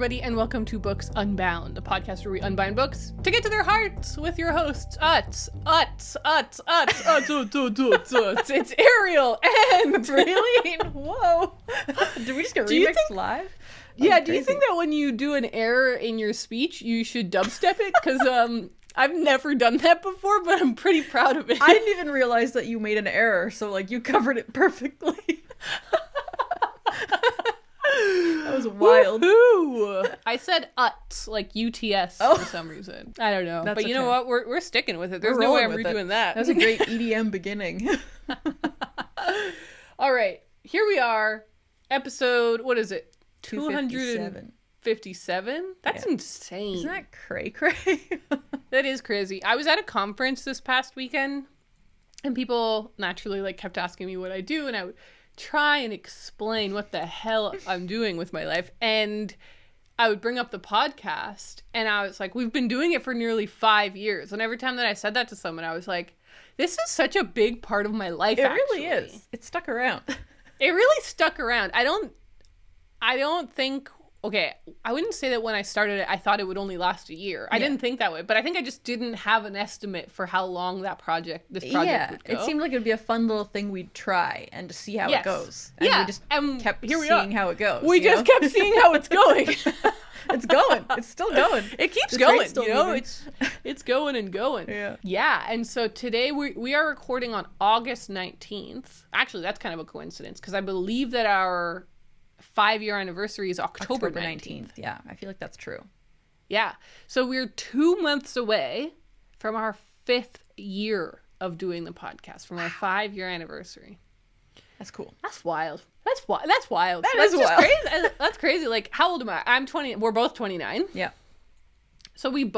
everybody, and welcome to Books Unbound, a podcast where we unbind books to get to their hearts with your hosts, It's Ariel and... Really? Whoa. Did we just get remixed live? Yeah, do you think that when you do an error in your speech, you should dubstep it? Because I've never done that before, but I'm pretty proud of it. I didn't even realize that you made an error, so like you covered it perfectly. That was wild. Woohoo! I said like UTS for some reason. I don't know. But you know what? We're sticking with it. There's no way I'm redoing that. That was a great EDM beginning. All right. Here we are. Episode, what is it? 257. That's insane. Isn't that cray-cray? That is crazy. I was at a conference this past weekend, and people naturally like kept asking me what I do, and I would try and explain what the hell I'm doing with my life. And I would bring up the podcast, and I was like, we've been doing it for nearly 5 years. And every time that I said that to someone, I was like, this is such a big part of my life. It really is. It stuck around. It really stuck around. I don't think, okay, I wouldn't say that when I started it, I thought it would only last a year. I didn't think that way, but I think I just didn't have an estimate for how long this project would go. It seemed like it would be a fun little thing we'd try and to see how it goes. And we just kept seeing how it goes. We just kept seeing how it's going. It's going. It's still going. It keeps going, you know? It's going and going. Yeah, and so today we are recording on August 19th. Actually, that's kind of a coincidence because I believe that our 5-year anniversary is October 19th. Yeah, I feel like that's true. Yeah. So we're 2 months away from our 5th year of doing the podcast, from our 5-year anniversary. That's cool. That's wild. That's wild. That's wild. That's just wild. Crazy. That's crazy. Like, how old am I? I'm 20. We're both 29. Yeah. So we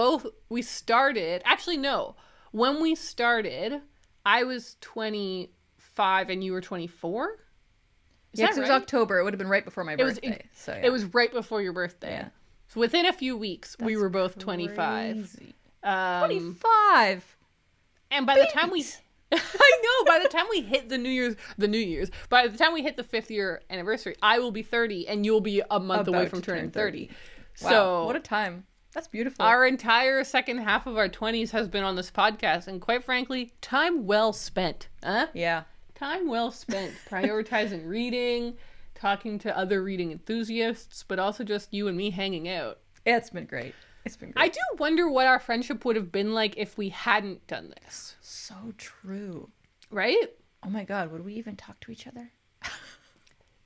started, actually, no. When we started, I was 25 and you were 24. Yeah, because it was October. It would have been right before my birthday. It was right before your birthday. Yeah. So within a few weeks, we were both 25. Crazy. 25. And by the time we... I know, by the time we hit by the time we hit the 5th year anniversary, I will be 30 and you'll be a month away from turning 30. Wow, so what a time. That's beautiful. Our entire second half of our 20s has been on this podcast, and quite frankly, time well spent. Huh? Yeah. Time well spent prioritizing reading, talking to other reading enthusiasts, but also just you and me hanging out. It's been great. I do wonder what our friendship would have been like if we hadn't done this. So true. Right? Oh my God, would we even talk to each other?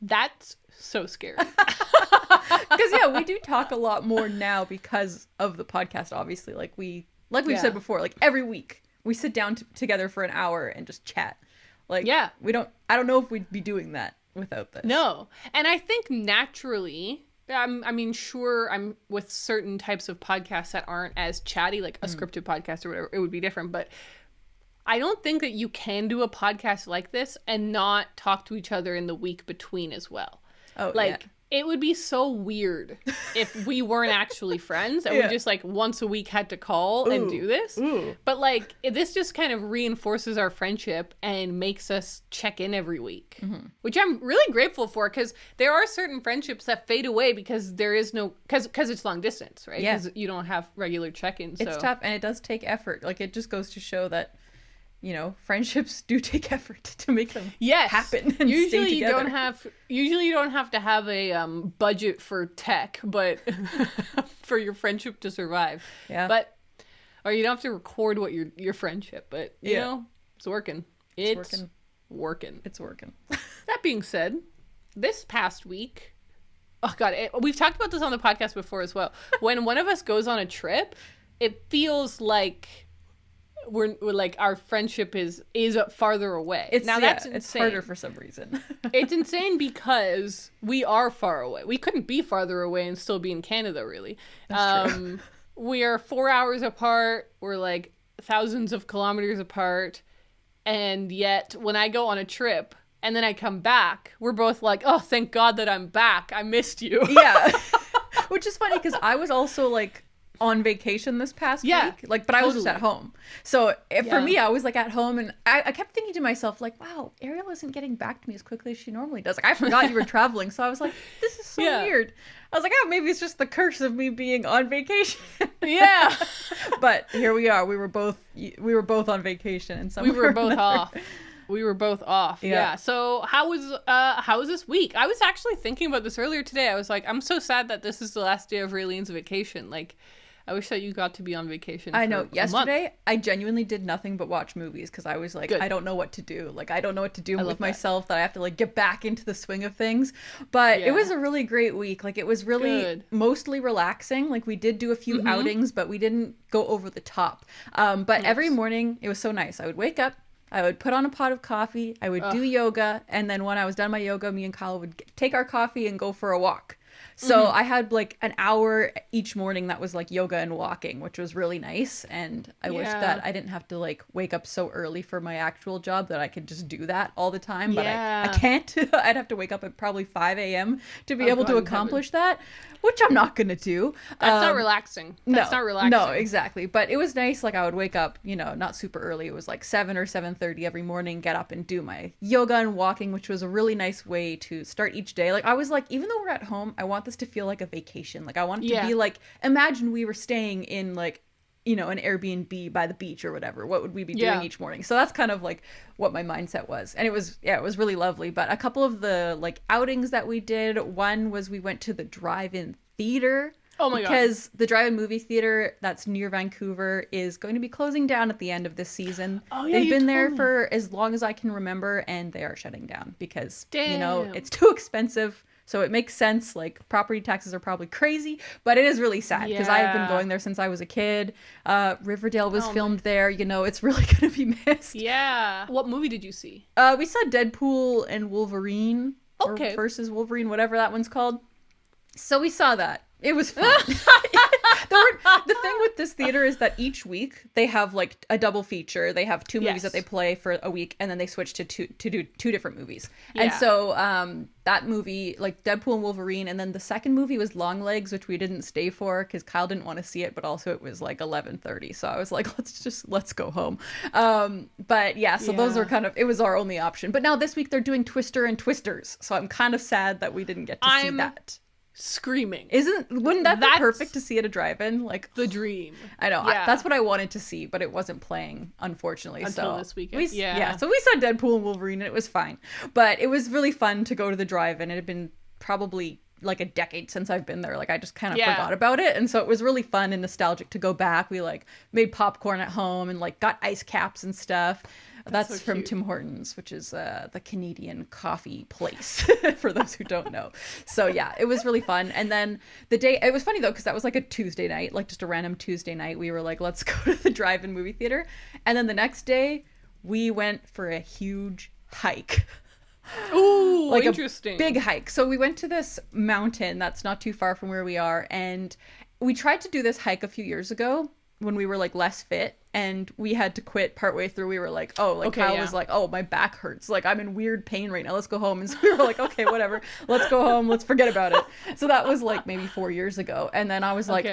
That's so scary. Because we do talk a lot more now because of the podcast, obviously. Like we've said before, like every week we sit down together for an hour and just chat. Like, I don't know if we'd be doing that without this. No. And I think naturally, sure, I'm with certain types of podcasts that aren't as chatty, like a scripted podcast or whatever, it would be different. But I don't think that you can do a podcast like this and not talk to each other in the week between as well. Oh, it would be so weird if we weren't actually friends and we just like once a week had to call and do this. But like this just kind of reinforces our friendship and makes us check in every week, which I'm really grateful for, because there are certain friendships that fade away because there is no because it's long distance, right? Because you don't have regular check-ins. It's tough, and it does take effort. Like it just goes to show that, you know, friendships do take effort to make them happen and usually stay together. You don't have to have a budget for tech, but for your friendship to survive. Yeah. Or you don't have to record what your friendship, but you know, it's working. It's working. That being said, this past week, oh God, we've talked about this on the podcast before as well. When one of us goes on a trip, it feels like we're like our friendship is farther away. That's insane. It's harder for some reason. It's insane because we are far away. We couldn't be farther away and still be in Canada, really. That's true. We are 4 hours apart. We're like thousands of kilometers apart, and yet when I go on a trip and then I come back, we're both like, oh, thank God that I'm back. I missed you. Yeah. Which is funny because I was also like on vacation this past week. Like, but I was just at home. So for me, I was like at home, and I kept thinking to myself, like, wow, Ariel isn't getting back to me as quickly as she normally does. Like, I forgot you were traveling. So I was like, this is so weird. I was like, oh, maybe it's just the curse of me being on vacation. Yeah. But here we are. We were both on vacation, and we were both off. We were both off. Yeah. So how was this week? I was actually thinking about this earlier today. I was like, I'm so sad that this is the last day of Raylene's vacation. Like, I wish that you got to be on vacation. I know. Yesterday, I genuinely did nothing but watch movies because I was like, I don't know what to do. Like, I don't know what to do with myself, that I have to like get back into the swing of things. But it was a really great week. Like, it was really mostly relaxing. Like, we did do a few outings, but we didn't go over the top. But every morning, it was so nice. I would wake up. I would put on a pot of coffee, I would do yoga, and then when I was done my yoga, me and Kyle would take our coffee and go for a walk. So I had like an hour each morning that was like yoga and walking, which was really nice. And I wish that I didn't have to like wake up so early for my actual job, that I could just do that all the time. But I can't. I'd have to wake up at probably 5 a.m. to be able to accomplish that, which I'm not going to do. That's not relaxing. That's not relaxing. No, exactly. But it was nice. Like, I would wake up, you know, not super early. It was like 7 or 7:30 every morning, get up and do my yoga and walking, which was a really nice way to start each day. Like, I was like, even though we're at home, I want this to feel like a vacation. Like, I want it to be like, imagine we were staying in like, you know, an Airbnb by the beach or whatever. What would we be doing each morning? So that's kind of like what my mindset was. And it was really lovely. But a couple of the like outings that we did, one was we went to the drive-in theater. Oh my god. Because the drive-in movie theater that's near Vancouver is going to be closing down at the end of this season. Oh yeah, they've been there for as long as I can remember, and they are shutting down because, you know, it's too expensive. So it makes sense. Like, property taxes are probably crazy, but it is really sad because I've been going there since I was a kid. Riverdale was filmed there. You know, it's really going to be missed. Yeah. What movie did you see? We saw Deadpool and Wolverine. Or versus Wolverine, whatever that one's called. So we saw that. It was fun. The thing with this theater is that each week they have like a double feature. They have two movies that they play for a week, and then they switch to do two different movies. And so that movie, like Deadpool and Wolverine, and then the second movie was Longlegs, which we didn't stay for because Kyle didn't want to see it, but also it was like 11:30. So I was like, let's go home. But so those are kind of, it was our only option. But now this week they're doing Twister and Twisters, so I'm kind of sad that we didn't get to see that. Screaming. Wouldn't that be perfect to see at a drive-in? Like, the dream. I know. That's what I wanted to see, but it wasn't playing, unfortunately. Until this weekend. So we saw Deadpool and Wolverine, and it was fine. But it was really fun to go to the drive-in. It had been probably like a decade since I've been there. Like, I just kind of forgot about it. And so it was really fun and nostalgic to go back. We like made popcorn at home and like got ice caps and stuff. That's so from Tim Hortons, which is the Canadian coffee place, for those who don't know. So yeah, it was really fun. And then it was funny though, because that was like a Tuesday night, like just a random Tuesday night. We were like, let's go to the drive-in movie theater. And then the next day, we went for a huge hike. Ooh, like interesting. A big hike. So we went to this mountain that's not too far from where we are. And we tried to do this hike a few years ago when we were like less fit, and we had to quit partway through. We were like, Kyle was like, oh, my back hurts, like I'm in weird pain right now, let's go home. And so we were like, okay, whatever, let's go home, let's forget about it. So that was like maybe 4 years ago. And then I was like,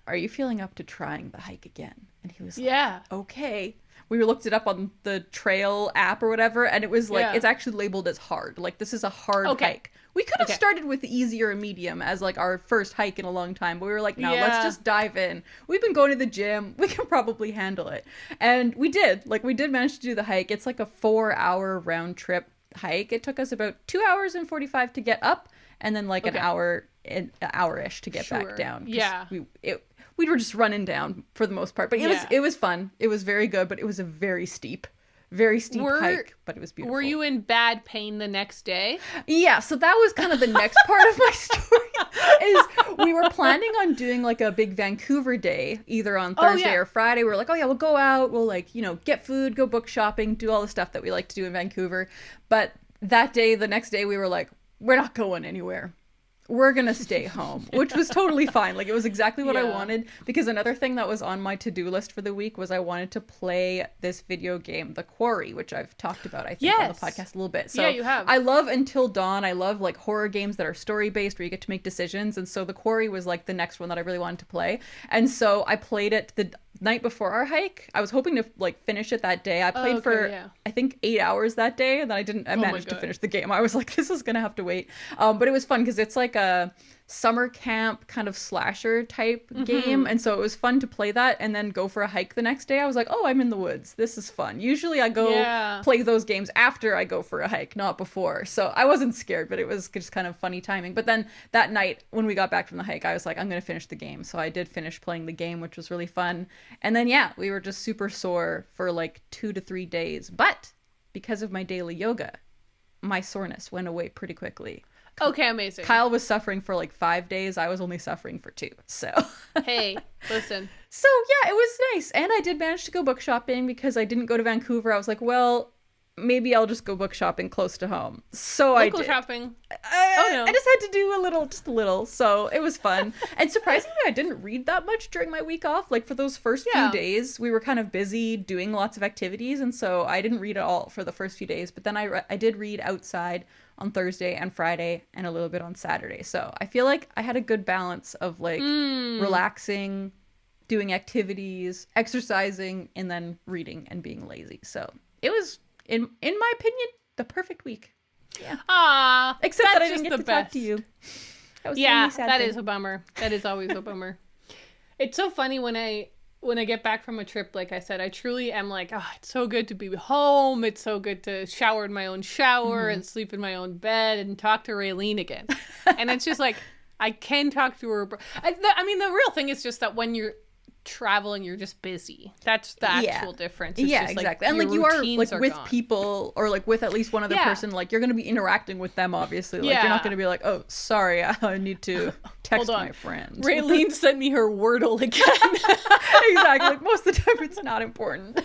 are you feeling up to trying the hike again? And he was like, okay. We looked it up on the trail app or whatever, and it was like, it's actually labeled as hard. Like, this is a hard hike. We could have started with easy or medium as like our first hike in a long time, but we were like, no, let's just dive in. We've been going to the gym. We can probably handle it. And we did. Like, we did manage to do the hike. It's like a 4-hour round trip hike. It took us about 2 hours and 45 to get up, and then like an hour-ish to get back down. Yeah. We were just running down for the most part, but it was fun. It was very good, but it was a very steep hike, but it was beautiful. Were you in bad pain the next day? Yeah, so that was kind of the next part of my story, is we were planning on doing like a big Vancouver day, either on Thursday or Friday. We were like, we'll go out, we'll like, you know, get food, go book shopping, do all the stuff that we like to do in Vancouver. But that day, the next day, we were like, we're not going anywhere. we're gonna stay home, which was totally fine. Like, it was exactly what I wanted, because another thing that was on my to-do list for the week was I wanted to play this video game, the Quarry, which I've talked about, I think, on the podcast a little bit. So yeah, you have. I love Until Dawn. I love like horror games that are story-based where you get to make decisions, and so the Quarry was like the next one that I really wanted to play. And so I played it the night before our hike. I was hoping to like finish it that day. I played I think 8 hours that day, and then I managed to finish the game. I was like, this is gonna have to wait. But it was fun because it's like a summer camp kind of slasher type game, and so it was fun to play that and then go for a hike the next day. I was like, oh, I'm in the woods, this is fun. Usually I go play those games after I go for a hike, not before, so I wasn't scared, but it was just kind of funny timing. But then that night when we got back from the hike, I was like, I'm gonna finish the game. So I did finish playing the game, which was really fun. And then we were just super sore for like 2 to 3 days, but because of my daily yoga, my soreness went away pretty quickly. Okay, amazing. Kyle was suffering for like 5 days. I was only suffering for 2. So hey, listen. So yeah, it was nice. And I did manage to go book shopping because I didn't go to Vancouver. I was like, well, maybe I'll just go book shopping close to home. So I did. Local shopping. I just had to do just a little. So it was fun. And surprisingly, I didn't read that much during my week off. Like for those first few days, we were kind of busy doing lots of activities. And so I didn't read at all for the first few days. But then I did read outside on Thursday and Friday and a little bit on Saturday. So I feel like I had a good balance of like relaxing, doing activities, exercising, and then reading and being lazy. So it was, in my opinion, the perfect week. Yeah. Ah, except that I didn't get to talk to you. That was that is a bummer. That is always a bummer. It's so funny when I get back from a trip, like I said, I truly am like, oh, it's so good to be home. It's so good to shower in my own shower and sleep in my own bed and talk to Raylene again. And it's just like, I can talk to her. I mean, the real thing is just that when you're traveling, you're just busy. That's the actual difference. It's just, exactly. And like you are like with people, or like with at least one other person, like you're going to be interacting with them, obviously. Like you're not going to be like, oh, sorry, I need to text my friend. Raylene sent me her Wordle again. Exactly. Like most of the time it's not important.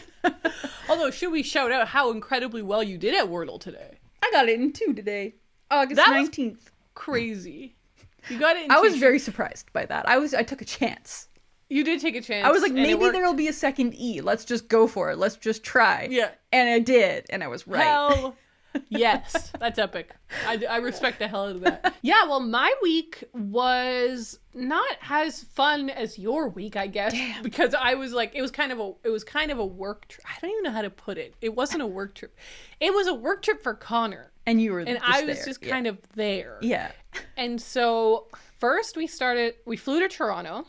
Although, should we shout out how incredibly well you did at Wordle today? I got it in 2 today. August 19th. Crazy. You got it in 2. I was very surprised by that. I took a chance. You did take a chance. I was like, maybe there'll be a second E. Let's just go for it. Let's just try. Yeah. And I did. And I was right. Hell yes. That's epic. I respect the hell out of that. Yeah, well, my week was not as fun as your week, I guess. Damn. Because I was like, it was kind of a work trip. I don't even know how to put it. It wasn't a work trip. It was a work trip for Connor. And you were and I was just kind of there. Yeah. And so first we flew to Toronto.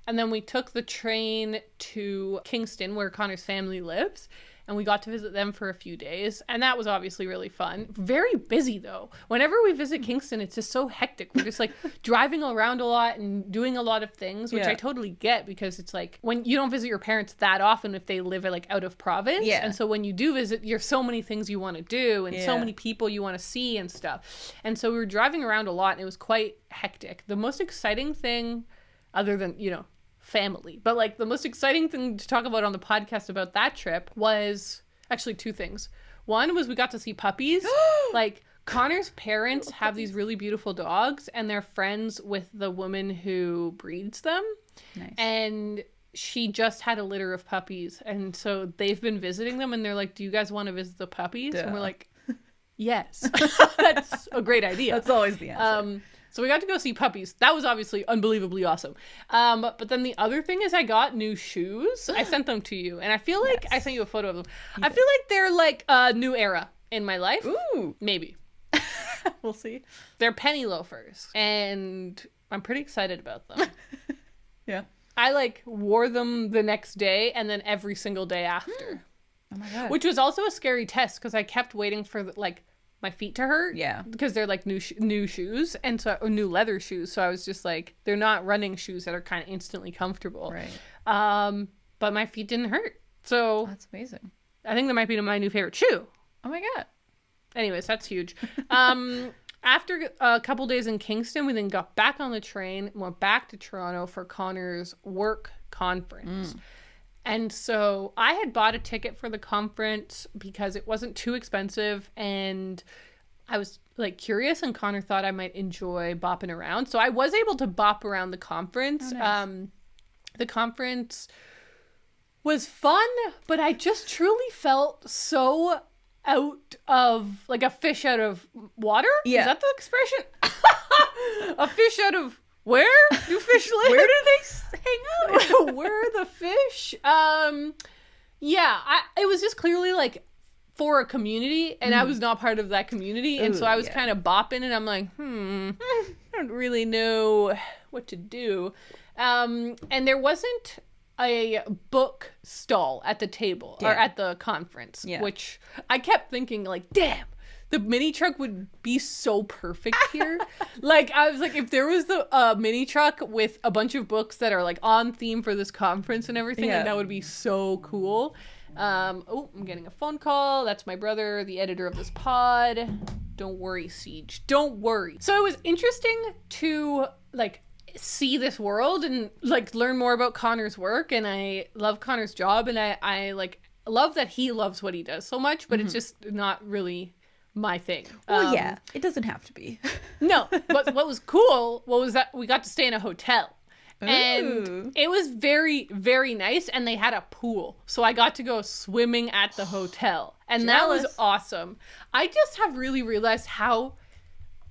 And then we took the train to Kingston, where Connor's family lives. And we got to visit them for a few days. And that was obviously really fun. Very busy, though. Whenever we visit Kingston, it's just so hectic. We're just like driving around a lot and doing a lot of things, which I totally get, because it's like when you don't visit your parents that often if they live like out of province. Yeah. And so when you do visit, there's so many things you want to do and so many people you want to see and stuff. And so we were driving around a lot and it was quite hectic. The most exciting thing, other than, family, but like the most exciting thing to talk about on the podcast about that trip was actually 2 things. One was we got to see puppies. Like Connor's parents have these really beautiful dogs and they're friends with the woman who breeds them. Nice. And she just had a litter of puppies, and so they've been visiting them and they're like, do you guys want to visit the puppies? Duh. And we're like, yes. That's a great idea. That's always the answer. So we got to go see puppies. That was obviously unbelievably awesome. But then the other thing is I got new shoes. I sent them to you. And I feel like I sent you a photo of them. I feel like they're like a new era in my life. Ooh. Maybe. We'll see. They're penny loafers. And I'm pretty excited about them. Yeah. I like wore them the next day and then every single day after. Oh my God. Which was also a scary test because I kept waiting for my feet to hurt. Yeah. Because they're like new shoes or new leather shoes. So I was just like, they're not running shoes that are kind of instantly comfortable. Right. But my feet didn't hurt. So that's amazing. I think that might be my new favorite shoe. Oh my God. Anyways, that's huge. After a couple days in Kingston, we then got back on the train and went back to Toronto for Connor's work conference. And so I had bought a ticket for the conference because it wasn't too expensive, and I was like curious, and Connor thought I might enjoy bopping around. So I was able to bop around the conference. Oh, nice. The conference was fun, but I just truly felt so out of, like a fish out of water. Yeah. Is that the expression? A fish out of where do fish live? Where do they hang out? Where are the fish? Yeah, it was just clearly like for a community, and I was not part of that community, and so I was kind of bopping, and I'm like, I don't really know what to do. And there wasn't a book stall at the table or at the conference, which I kept thinking, like, damn, the mini truck would be so perfect here. Like, I was like, if there was the mini truck with a bunch of books that are like on theme for this conference and everything, like, that would be so cool. Oh, I'm getting a phone call. That's my brother, the editor of this pod. Don't worry, Siege. Don't worry. So it was interesting to like see this world and like learn more about Connor's work. And I love Connor's job, and I like love that he loves what he does so much, but it's just not really my thing. Well, yeah, it doesn't have to be. No, but what was cool, was that we got to stay in a hotel. And it was very, very nice, and they had a pool. So I got to go swimming at the hotel. And that was awesome. I just have really realized how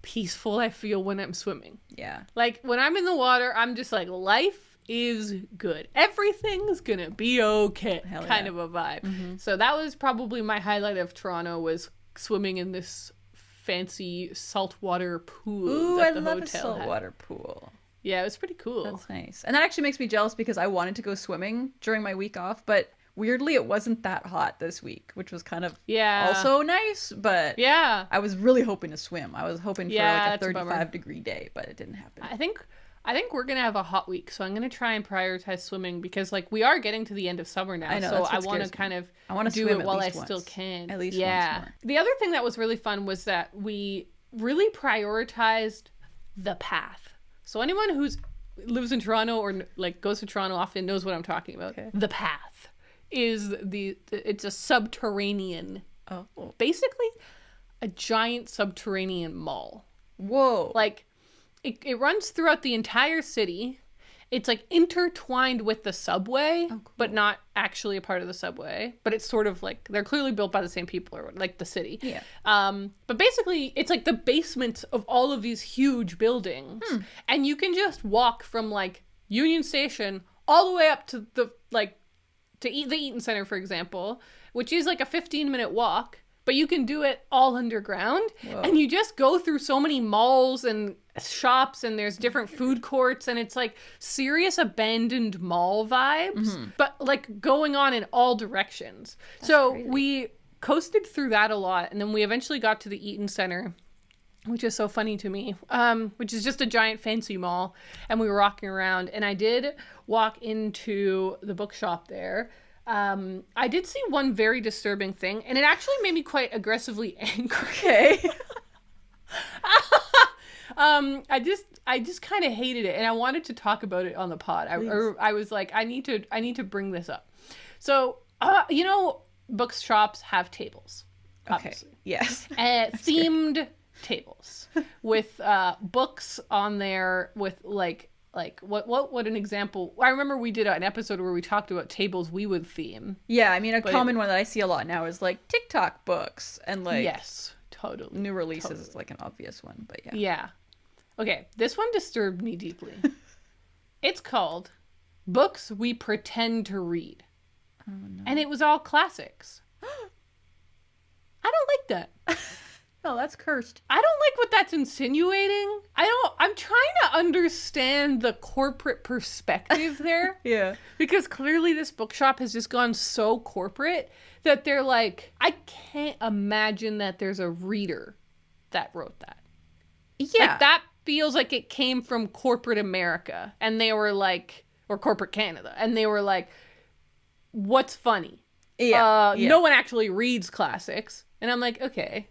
peaceful I feel when I'm swimming. Yeah. Like, when I'm in the water, I'm just like, life is good. Everything's gonna be okay. Kind of a vibe. So that was probably my highlight of Toronto, was swimming in this fancy saltwater pool. Ooh, that I the love hotel a saltwater pool. Yeah, it was pretty cool. That's nice. And that actually makes me jealous, because I wanted to go swimming during my week off, but weirdly it wasn't that hot this week, which was kind of also nice, but I was really hoping to swim. I was hoping for like a 35-degree day, but it didn't happen. I think we're going to have a hot week, so I'm going to try and prioritize swimming, because like we are getting to the end of summer now. I know, so I want to kind of do it while I still can. At least once more. The other thing that was really fun was that we really prioritized the path. So anyone who's lives in Toronto or like goes to Toronto often knows what I'm talking about. Okay. The path is it's a subterranean, basically a giant subterranean mall. Whoa. Like it runs throughout the entire city. It's like intertwined with the subway, but not actually a part of the subway. But it's sort of like they're clearly built by the same people, or like the city. Yeah. But basically, it's like the basements of all of these huge buildings, and you can just walk from like Union Station all the way up to the the Eaton Center, for example, which is like a 15-minute walk. But you can do it all underground. Whoa. And you just go through so many malls and shops, and there's different food courts, and it's like serious abandoned mall vibes, but like going on in all directions. That's crazy. We coasted through that a lot, and then we eventually got to the Eaton Center, which is so funny to me, which is just a giant fancy mall, and we were walking around, and I did walk into the bookshop there. I did see one very disturbing thing, and it actually made me quite aggressively angry. Okay. I just kind of hated it, and I wanted to talk about it on the pod. I was like, I need to bring this up. So, bookshops have tables, obviously. Okay. Yes. Themed tables with books on there with like what an example. I remember we did an episode where we talked about tables we would theme. Yeah, I mean, common one that I see a lot now is like TikTok books, and like yes, totally, new releases is like an obvious one, but yeah. Okay, this one disturbed me deeply. It's called Books We Pretend to Read. Oh, no. And it was all classics. I don't like that. No, that's cursed. I don't like what that's insinuating. I'm trying to understand the corporate perspective there. Yeah. Because clearly this bookshop has just gone so corporate that they're like, I can't imagine that there's a reader that wrote that. Yeah. Like, that feels like it came from corporate America, and they were like, or corporate Canada, and they were like, what's funny? Yeah. No one actually reads classics. And I'm like, okay.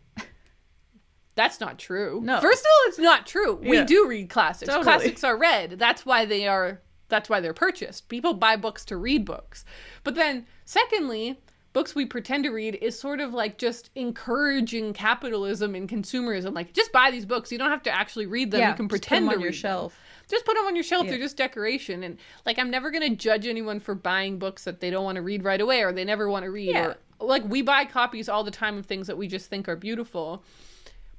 That's not true. No. First of all, it's not true. Yeah. We do read classics. Totally. Classics are read. That's why they're purchased. People buy books to read books. But then, secondly, Books We Pretend to Read is sort of like just encouraging capitalism and consumerism. Like, just buy these books. You don't have to actually read them. You can pretend to read them on your shelf. Just put them on your shelf. They're just decoration. And like, I'm never going to judge anyone for buying books that they don't want to read right away or they never want to read. Or like, we buy copies all the time of things that we just think are beautiful.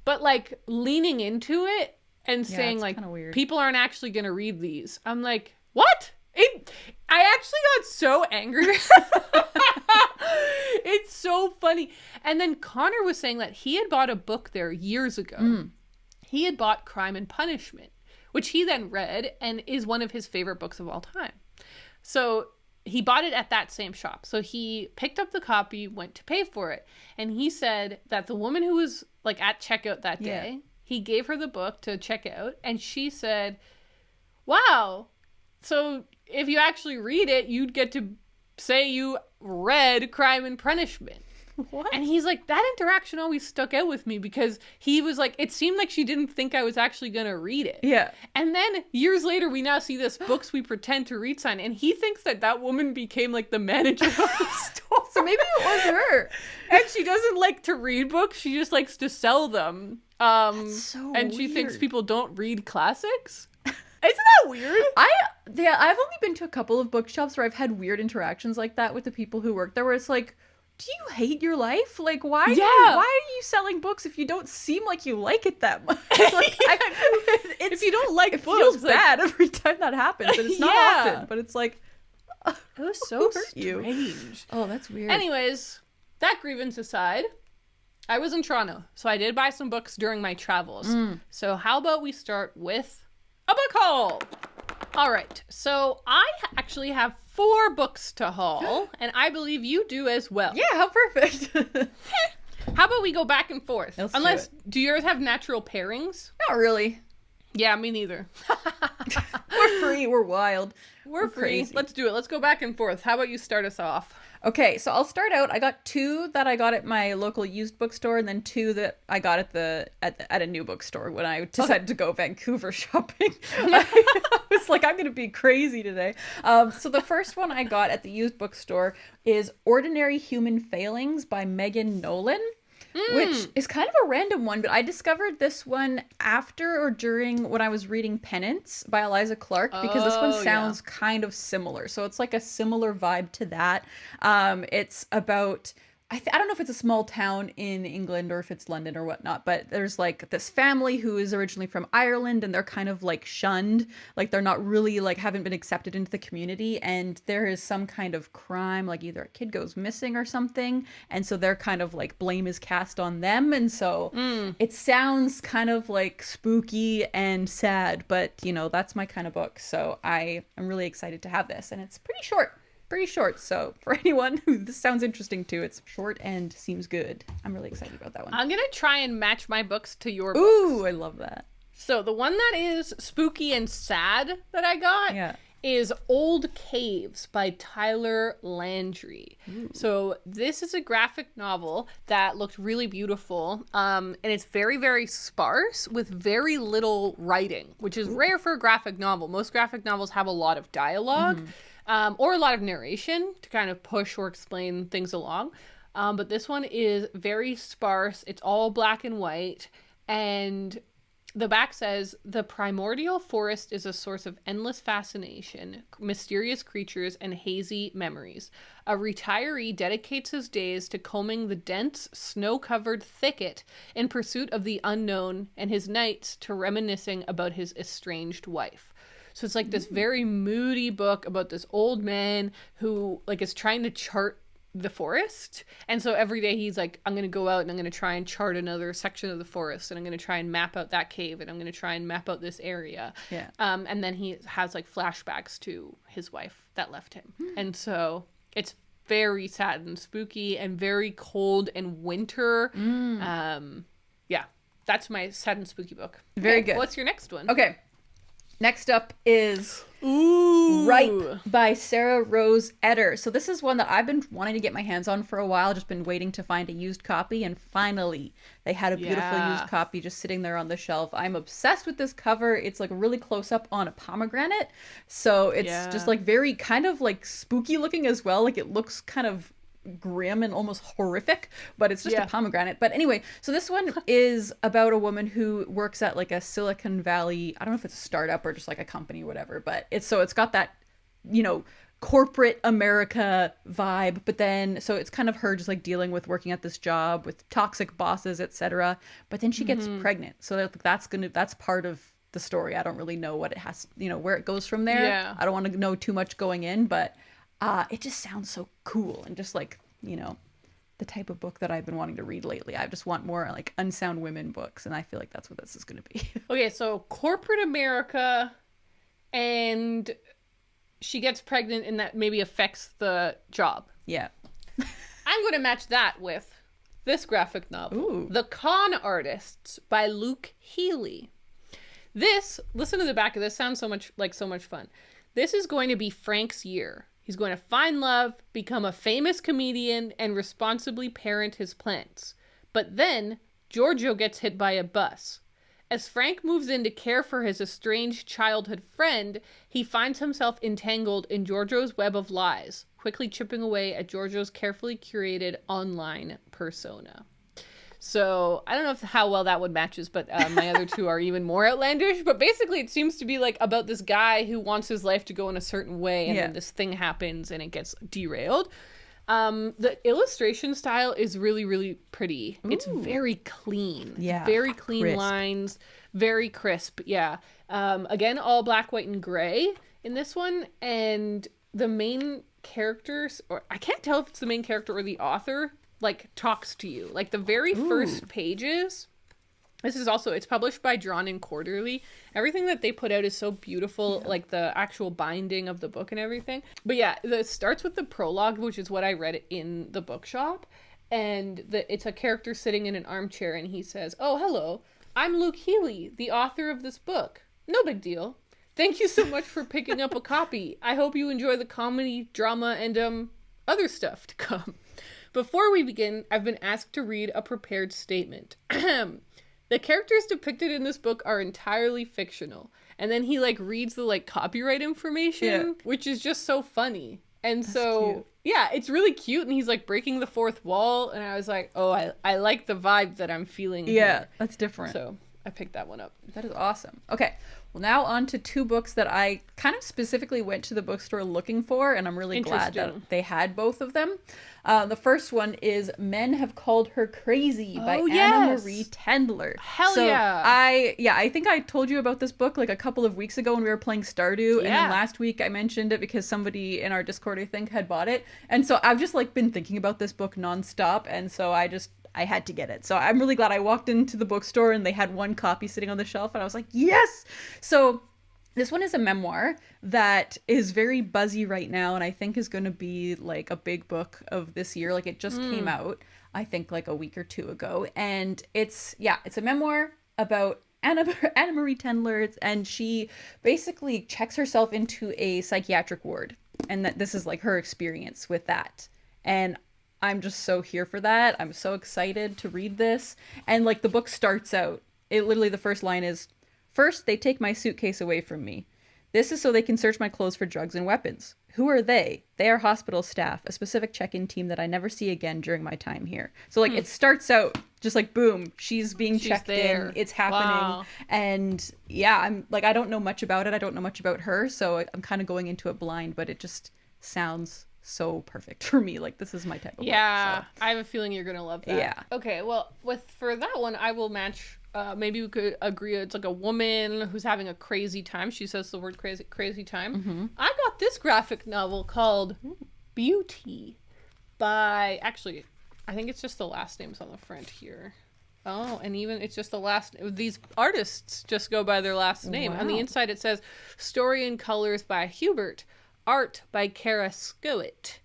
But like, leaning into it and saying like, people aren't actually going to read these. I'm like, what? I actually got so angry. It's so funny. And then Connor was saying that he had bought a book there years ago. He had bought Crime and Punishment, which he then read and is one of his favorite books of all time. So he bought it at that same shop. So he picked up the copy, went to pay for it. And he said that the woman who was like at checkout that day, he gave her the book to check out. And she said, wow, so if you actually read it, you'd get to say you read Crime and Punishment. What? And he's like, that interaction always stuck out with me because he was like, it seemed like she didn't think I was actually going to read it. Yeah. And then years later, we now see this Books We Pretend to Read sign, and he thinks that that woman became like the manager of the store. So maybe it was her. And she doesn't like to read books. She just likes to sell them. That's so and weird. She thinks people don't read classics. Isn't that weird? I've only been to a couple of bookshops where I've had weird interactions like that with the people who work there, where it's like, do you hate your life? Like, why are you selling books if you don't seem like you like it that much? Like, if you don't like books, it feels bad every time that happens, and it's not often, but it's like, it was so strange. Oh, that's weird. Anyways, that grievance aside, I was in Toronto, so I did buy some books during my travels. So how about we start with a book haul? All right, so I actually have 4 books to haul, and I believe you do as well. Yeah, how perfect. How about we go back and forth? Unless, do yours have natural pairings? Not really. Yeah, me neither. We're free, we're wild. We're free. Crazy. Let's do it. Let's go back and forth. How about you start us off? Okay, so I'll start out. I got 2 that I got at my local used bookstore, and then 2 that I got at a new bookstore when I decided to go Vancouver shopping. I was like, I'm gonna be crazy today. So the first one I got at the used bookstore is Ordinary Human Failings by Megan Nolan. Which is kind of a random one, but I discovered this one after or during when I was reading Penance by Eliza Clark, because this one sounds kind of similar. So it's like a similar vibe to that. It's about, I don't know if it's a small town in England or if it's London or whatnot, but there's like this family who is originally from Ireland, and they're kind of like shunned. Like they're not really like, haven't been accepted into the community, and there is some kind of crime, like either a kid goes missing or something. And so they're kind of like, blame is cast on them. And so it sounds kind of like spooky and sad, but you know, that's my kind of book. So I am really excited to have this, and it's pretty short. So for anyone who this sounds interesting to, it's short and seems good. I'm really excited about that one. I'm gonna try and match my books to your books. Ooh, I love that. So the one that is spooky and sad that I got is Old Caves by Tyler Landry. Ooh. So this is a graphic novel that looked really beautiful, and it's very, very sparse with very little writing, which is rare for a graphic novel. Most graphic novels have a lot of dialogue. Or a lot of narration to kind of push or explain things along. But this one is very sparse. It's all black and white. And the back says, the primordial forest is a source of endless fascination, mysterious creatures, and hazy memories. A retiree dedicates his days to combing the dense, snow-covered thicket in pursuit of the unknown, and his nights to reminiscing about his estranged wife. So it's like this very moody book about this old man who like is trying to chart the forest. And so every day he's like, I'm going to go out and I'm going to try and chart another section of the forest, and I'm going to try and map out that cave, and I'm going to try and map out this area. Yeah. And then he has like flashbacks to his wife that left him. And so it's very sad and spooky and very cold and winter. Yeah, that's my sad and spooky book. Very good. What's your next one? Okay. Next up is Gripe by Sarah Rose Etter. So this is one that I've been wanting to get my hands on for a while, just been waiting to find a used copy, and finally they had a beautiful used copy just sitting there on the shelf. I'm obsessed with this cover. It's like really close up on a pomegranate. So it's just like very kind of like spooky looking as well. Like it looks kind of grim and almost horrific, but it's just a pomegranate. But anyway, so this one is about a woman who works at like a Silicon Valley, I don't know if it's a startup or just like a company or whatever, but it's got that, you know, corporate America vibe, but then so it's kind of her just like dealing with working at this job with toxic bosses, etc. But then she gets pregnant, so that's part of the story. I don't really know what it has, you know, where it goes from there. I don't want to know too much going in, but it just sounds so cool and just like, you know, the type of book that I've been wanting to read lately. I just want more like unsound women books, and I feel like that's what this is going to be. Okay, so corporate America, and she gets pregnant, and that maybe affects the job. Yeah. I'm going to match that with this graphic novel, Ooh. The Con Artists by Luke Healy. Listen to the back of this, sounds so much fun. This is going to be Frank's year. He's going to find love, become a famous comedian, and responsibly parent his plants. But then, Giorgio gets hit by a bus. As Frank moves in to care for his estranged childhood friend, he finds himself entangled in Giorgio's web of lies, quickly chipping away at Giorgio's carefully curated online persona. So, I don't know how well that one matches, but my other two are even more outlandish. But basically, it seems to be like about this guy who wants his life to go in a certain way, and then this thing happens and it gets derailed. The illustration style is really, really pretty. Ooh. It's very clean. Yeah. Very clean crisp. Lines. Very crisp. Yeah. Again, all black, white, and gray in this one. And the main characters, or I can't tell if it's the main character or the author, like talks to you. Like the very first pages. This is also, it's published by Drawn and Quarterly. Everything that they put out is so beautiful, like the actual binding of the book and everything. But yeah, it starts with the prologue, which is what I read in the bookshop. And it's a character sitting in an armchair, and he says, "Oh, hello, I'm Luke Healy, the author of this book. No big deal. Thank you so much for picking up a copy. I hope you enjoy the comedy, drama, and other stuff to come. Before we begin, I've been asked to read a prepared statement. The characters depicted in this book are entirely fictional." And then he like reads the like copyright information, which is just so funny. And that's so cute. Yeah, it's really cute, and he's like breaking the fourth wall, and I was like, oh, I like the vibe that I'm feeling here. That's different. So I picked that one up. That is awesome. Okay, well, now on to two books that I kind of specifically went to the bookstore looking for, and I'm really glad that they had both of them. The first one is Men Have Called Her Crazy by Anna Marie Tendler. Hell yeah. I think I told you about this book like a couple of weeks ago when we were playing Stardew, and then last week I mentioned it because somebody in our Discord, I think, had bought it. And so I've just like been thinking about this book nonstop, and so I had to get it. So I'm really glad I walked into the bookstore and they had one copy sitting on the shelf, and I was like, yes! So this one is a memoir that is very buzzy right now, and I think is going to be like a big book of this year. Like it just came out, I think like a week or two ago. And it's a memoir about Anna Marie Tendler, and she basically checks herself into a psychiatric ward, and that this is like her experience with that. And I'm just so here for that. I'm so excited to read this. And like the book starts out, literally the first line is, "First, they take my suitcase away from me. This is so they can search my clothes for drugs and weapons. Who are they? They are hospital staff, a specific check-in team that I never see again during my time here." So like it starts out just like boom, she's being checked there. In, it's happening. Wow. And yeah, I'm like, I don't know much about it. I don't know much about her, so I'm kind of going into it blind, but it just sounds so perfect for me. Like this is my type of book, so. I have a feeling you're gonna love that. Yeah. Okay, well, for that one, I will match. Maybe we could agree it's like a woman who's having a crazy time. She says the word crazy time. Mm-hmm. I got this graphic novel called Beauty by, actually, I think it's just the last names on the front here. Oh, and even it's just the last, these artists just go by their last name. Wow. On the inside it says Story and Colors by Hubert, Art by Kara Skowit.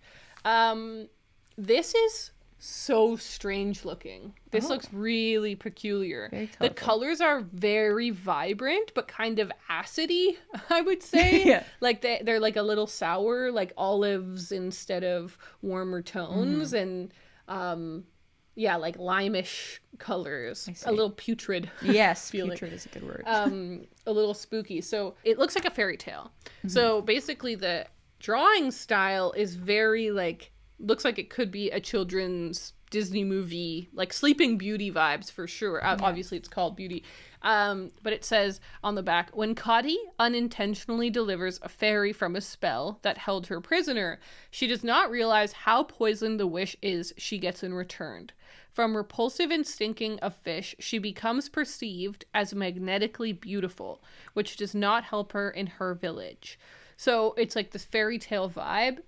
This is so strange looking. This looks really peculiar. The colors are very vibrant, but kind of acidy, I would say. Like they're like a little sour, like olives instead of warmer tones, and like limeish colors. A little putrid. Yes, feeling. Putrid is a good word. A little spooky. So it looks like a fairy tale. So basically the drawing style is very like looks like it could be a children's Disney movie, like Sleeping Beauty vibes for sure. Obviously it's called Beauty. But it says on the back, when Cotty unintentionally delivers a fairy from a spell that held her prisoner, she does not realize how poisoned the wish is she gets in return. From repulsive and stinking a fish, she becomes perceived as magnetically beautiful, which does not help her in her village. So it's like this fairy tale vibe.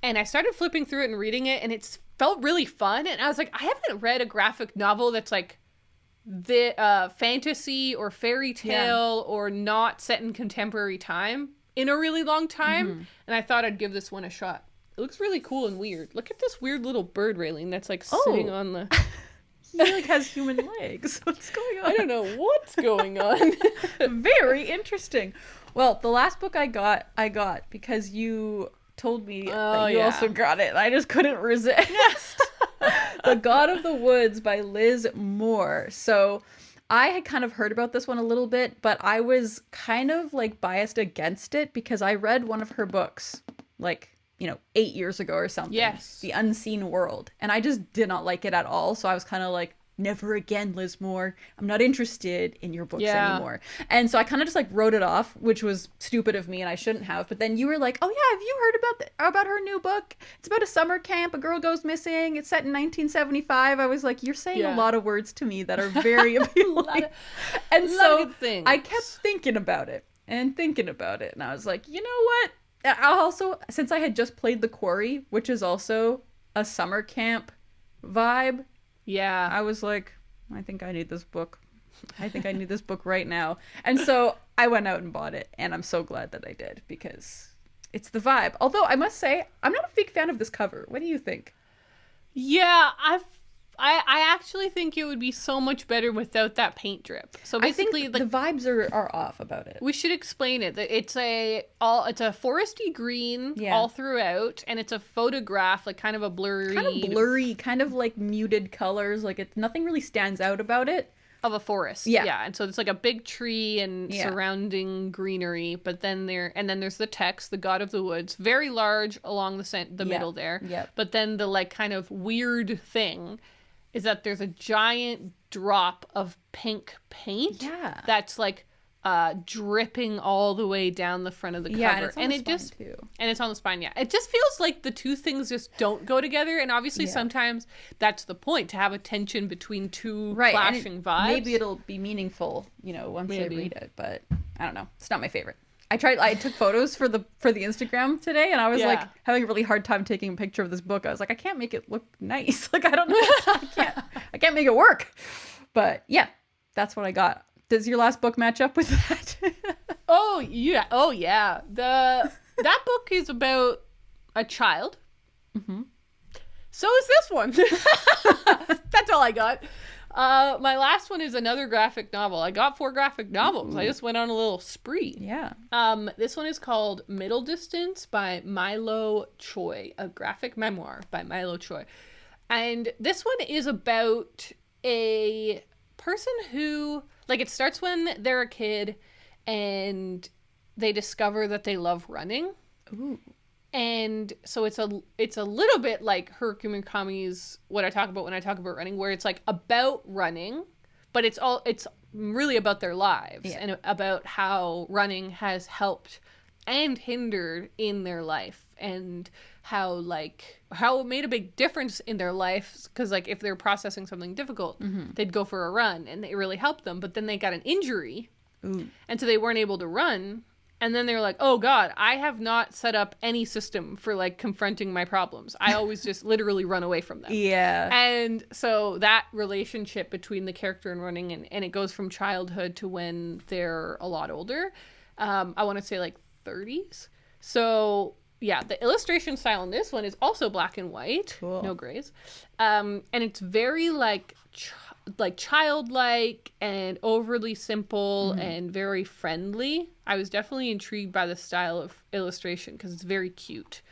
And I started flipping through it and reading it, and it felt really fun. And I was like, I haven't read a graphic novel that's like the fantasy or fairy tale or not set in contemporary time in a really long time. And I thought I'd give this one a shot. It looks really cool and weird. Look at this weird little bird railing that's like sitting on the... He like has human legs. What's going on? I don't know what's going on. Very interesting. Well, the last book I got because you told me that you also got it. I just couldn't resist. The God of the Woods by Liz Moore. So I had kind of heard about this one a little bit, but I was kind of like biased against it because I read one of her books like, 8 years ago or something. Yes. The Unseen World. And I just did not like it at all. So I was kind of like, never again, Liz Moore. I'm not interested in your books anymore. And so I kind of just like wrote it off, which was stupid of me and I shouldn't have. But then you were like, oh yeah, have you heard about her new book? It's about a summer camp. A girl goes missing. It's set in 1975. I was like, you're saying a lot of words to me that are very appealing. And so I kept thinking about it. And I was like, you know what? I also, since I had just played The Quarry, which is also a summer camp vibe, I was like, I think I need this book. I think I need this book right now. And so I went out and bought it, and I'm so glad that I did because it's the vibe. Although I must say, I'm not a big fan of this cover. What do you think? Yeah, I actually think it would be so much better without that paint drip. So basically, I think the vibes are off about it. We should explain it. It's a foresty green all throughout, and it's a photograph, like kind of blurry, kind of like muted colors. Like nothing really stands out about it. Of a forest, and so it's like a big tree and surrounding greenery. But then there's the text, "The God of the Woods," very large along the middle there. Yeah. But then the like kind of weird thing is that there's a giant drop of pink paint that's like dripping all the way down the front of the cover. And it's on the spine too. And it's on the spine, It just feels like the two things just don't go together. And obviously sometimes that's the point, to have a tension between two clashing vibes. Maybe it'll be meaningful, once I read it, but I don't know. It's not my favorite. I took photos for the Instagram today, and I was like having a really hard time taking a picture of this book. I was like, I can't make it look nice. Like, I don't know. I can't make it work. But yeah, that's what I got. Does your last book match up with that? Oh yeah. That book is about a child. Mm-hmm. So is this one. That's all I got. My last one is another graphic novel. I got 4 graphic novels. I just went on a little spree. Yeah. This one is called Middle Distance by Milo Choi, a graphic memoir by Milo Choi. And this one is about a person who, like, it starts when they're a kid and they discover that they love running. Ooh. And so it's a little bit like Haruki Murakami's what I talk about when I talk about running, where it's like about running, but it's really about their lives and about how running has helped and hindered in their life, and how it made a big difference in their life, because like if they're processing something difficult, they'd go for a run and it really helped them, but then they got an injury. Ooh. And so they weren't able to run. And then they were like, oh God, I have not set up any system for like confronting my problems. I always just literally run away from them. Yeah. And so that relationship between the character and running, and it goes from childhood to when they're a lot older. I want to say like 30s. So yeah, the illustration style in this one is also black and white. Cool. No grays. And it's very like childlike and overly simple and very friendly. I was definitely intrigued by the style of illustration because it's very cute.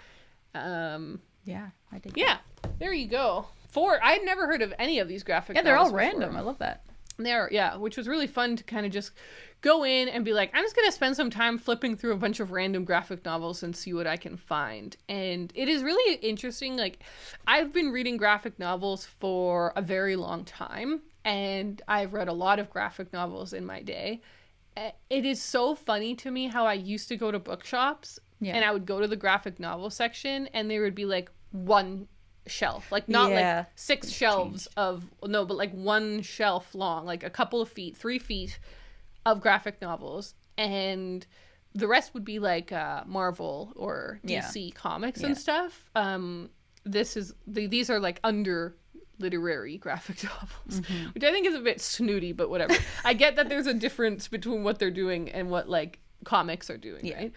Yeah, I did. Yeah, there you go. 4. I'd never heard of any of these graphic novels they're all before. random. I love that. there, yeah, which was really fun to kind of just go in and be like, I'm just going to spend some time flipping through a bunch of random graphic novels and see what I can find. And it is really interesting. Like, I've been reading graphic novels for a very long time, and I've read a lot of graphic novels in my day. It is so funny to me how I used to go to bookshops and I would go to the graphic novel section and there would be like one shelf, like not like 6 shelves of, no, but like one shelf long, like a couple of feet, 3 feet of graphic novels, and the rest would be like Marvel or DC comics and stuff. These are like under literary graphic novels, which I think is a bit snooty, but whatever. I get that there's a difference between what they're doing and what like comics are doing, right?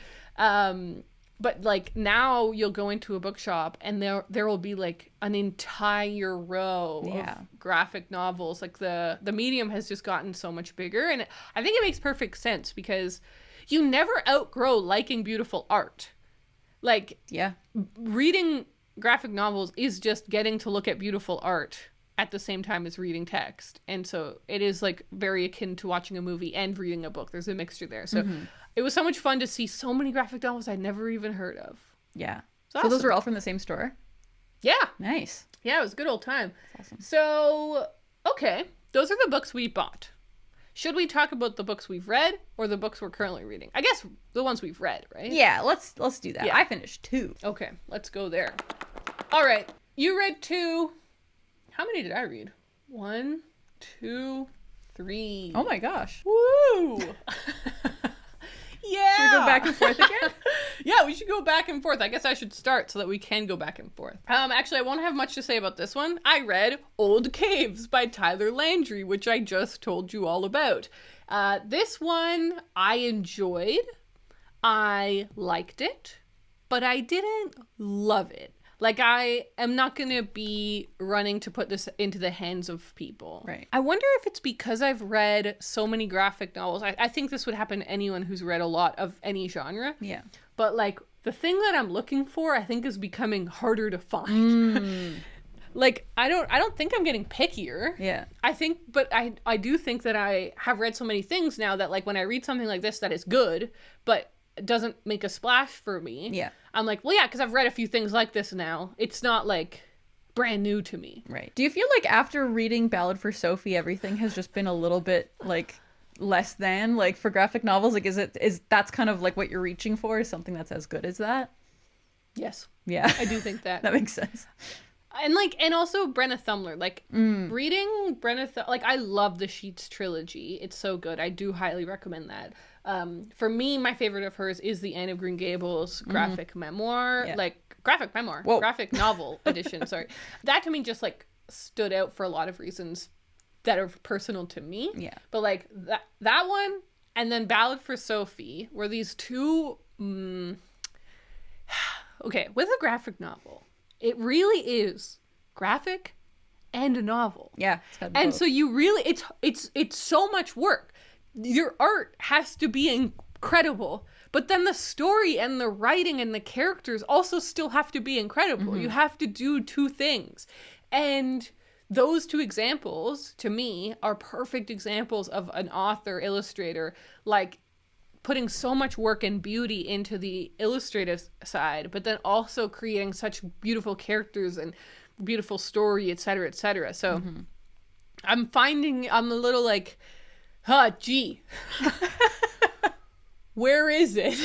But like now you'll go into a bookshop and there will be like an entire row of graphic novels. Like the medium has just gotten so much bigger, and I think it makes perfect sense because you never outgrow liking beautiful art. Like reading graphic novels is just getting to look at beautiful art at the same time as reading text, and so it is like very akin to watching a movie and reading a book. There's a mixture there, so it was so much fun to see so many graphic novels I'd never even heard of. Yeah. So awesome. Those were all from the same store? Yeah. Nice. Yeah, it was a good old time. That's awesome. So, okay, those are the books we bought. Should we talk about the books we've read or the books we're currently reading? I guess the ones we've read, right? Yeah, let's do that. Yeah. I finished 2. Okay, let's go there. All right, you read 2. How many did I read? 1, 2, 3. Oh my gosh. Woo! Yeah. Should we go back and forth again? Yeah, we should go back and forth. I guess I should start so that we can go back and forth. Actually, I won't have much to say about this one. I read Old Caves by Tyler Landry, which I just told you all about. This one I enjoyed. I liked it, but I didn't love it. Like, I am not going to be running to put this into the hands of people. Right. I wonder if it's because I've read so many graphic novels. I think this would happen to anyone who's read a lot of any genre. Yeah. But, like, the thing that I'm looking for, I think, is becoming harder to find. Like, I don't think I'm getting pickier. Yeah. But I do think that I have read so many things now that, like, when I read something like this that is good, but doesn't make a splash for me. Yeah. I'm like, well, yeah, because I've read a few things like this now. It's not like brand new to me. Right. Do you feel like after reading Ballad for Sophie, everything has just been a little bit like less than, like, for graphic novels? Like, is that's kind of like what you're reaching for, is something that's as good as that? Yes. Yeah. I do think that. That makes sense. And also Brenna Thumler, like reading Brenna, like, I love the Sheets trilogy. It's so good. I do highly recommend that. For me, my favorite of hers is the Anne of Green Gables graphic memoir, graphic novel edition. Sorry. That to me just like stood out for a lot of reasons that are personal to me. Yeah. But like that one and then Ballad for Sophie were these two, okay, with a graphic novel, it really is graphic and a novel. Yeah. And so you really, it's so much work. Your art has to be incredible, but then the story and the writing and the characters also still have to be incredible. You have to do 2 things. And those 2 examples, to me, are perfect examples of an author, illustrator, like, putting so much work and beauty into the illustrative side, but then also creating such beautiful characters and beautiful story, etc., etc. So I'm a little like, gee, where is it?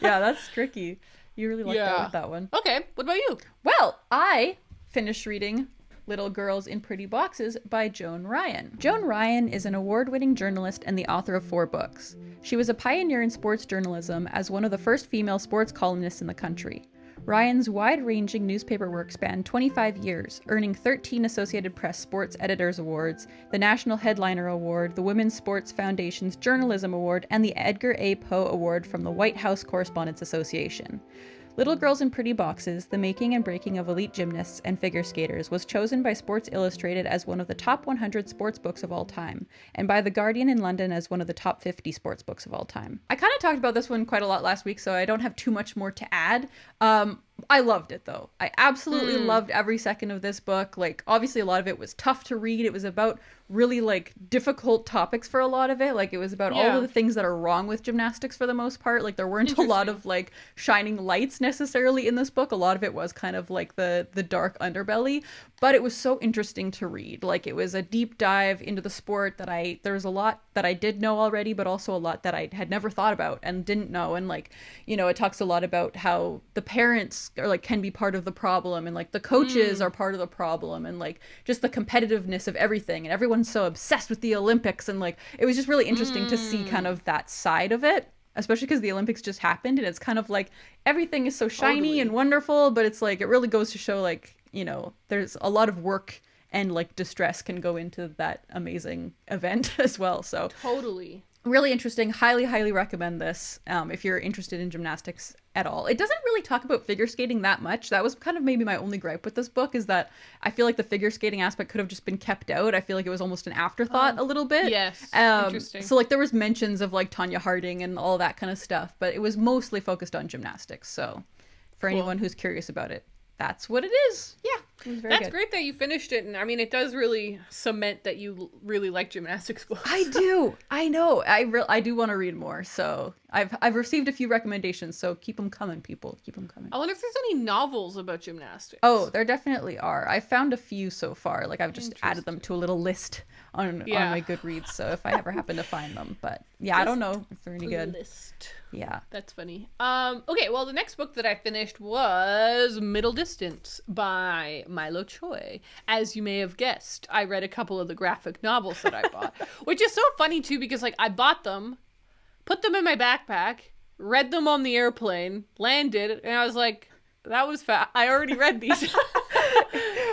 Yeah, that's tricky. You really lucked out with that one. Okay, what about you? Well, I finished reading Little Girls in Pretty Boxes by Joan Ryan. Joan Ryan is an award-winning journalist and the author of 4 books. She was a pioneer in sports journalism as one of the first female sports columnists in the country. Ryan's wide-ranging newspaper work spanned 25 years, earning 13 Associated Press Sports Editors Awards, the National Headliner Award, the Women's Sports Foundation's Journalism Award, and the Edgar A. Poe Award from the White House Correspondents Association. Little Girls in Pretty Boxes, The Making and Breaking of Elite Gymnasts and Figure Skaters was chosen by Sports Illustrated as one of the top 100 sports books of all time, and by The Guardian in London as one of the top 50 sports books of all time. I kind of talked about this one quite a lot last week, so I don't have too much more to add. I loved it though. I absolutely loved every second of this book. Like, obviously a lot of it was tough to read. It was about really like difficult topics for a lot of it. Like, it was about all of the things that are wrong with gymnastics for the most part. Like, there weren't a lot of like shining lights necessarily in this book. A lot of it was kind of like the dark underbelly, but it was so interesting to read. Like, it was a deep dive into the sport that there's a lot that I did know already, but also a lot that I had never thought about and didn't know. And like, you know, it talks a lot about how the parents are like can be part of the problem, and like the coaches are part of the problem, and like just the competitiveness of everything, and everyone's so obsessed with the Olympics. And like, it was just really interesting to see kind of that side of it, especially because the Olympics just happened, and it's kind of like everything is so shiny and wonderful, but it's like, it really goes to show like, you know, there's a lot of work and like distress can go into that amazing event as well. So totally really interesting. Highly recommend this if you're interested in gymnastics at all. It doesn't really talk about figure skating that much. That was kind of maybe my only gripe with this book, is that I feel like the figure skating aspect could have just been kept out. I feel like it was almost an afterthought a little bit. Yes. Interesting. So like there was mentions of like Tanya Harding and all that kind of stuff, but it was mostly focused on gymnastics. So for anyone who's curious about it, that's what it is. Yeah, it was very That's good. great that you finished it, and I mean, it does really cement that you really like gymnastics books. I do. I know. I do want to read more. So I've received a few recommendations. So keep them coming, people. Keep them coming. I wonder if there's any novels about gymnastics. Oh, there definitely are. I found a few so far. Like, I've just added them to a little list on my Goodreads. So if I ever happen to find them, but yeah, I don't know if they're any good. List. Yeah, that's funny. Okay, well, the next book that I finished was Middle Distance by Milo Choi. As you may have guessed, I read a couple of the graphic novels that I bought, which is so funny too, because like I bought them, put them in my backpack, read them on the airplane, landed, and I was like, that was fast. I already read these.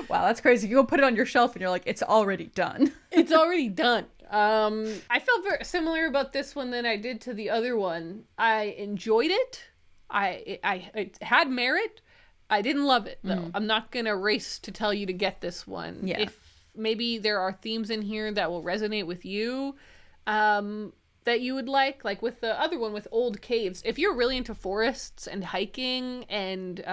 Wow, that's crazy. You go put it on your shelf and you're like, it's already done. It's already done. I felt very similar about this one than I did to the other one. I enjoyed it. It had merit. I didn't love it though. I'm not gonna race to tell you to get this one. Yeah. If maybe there are themes in here that will resonate with you, that you would like with the other one with old caves. If you're really into forests and hiking and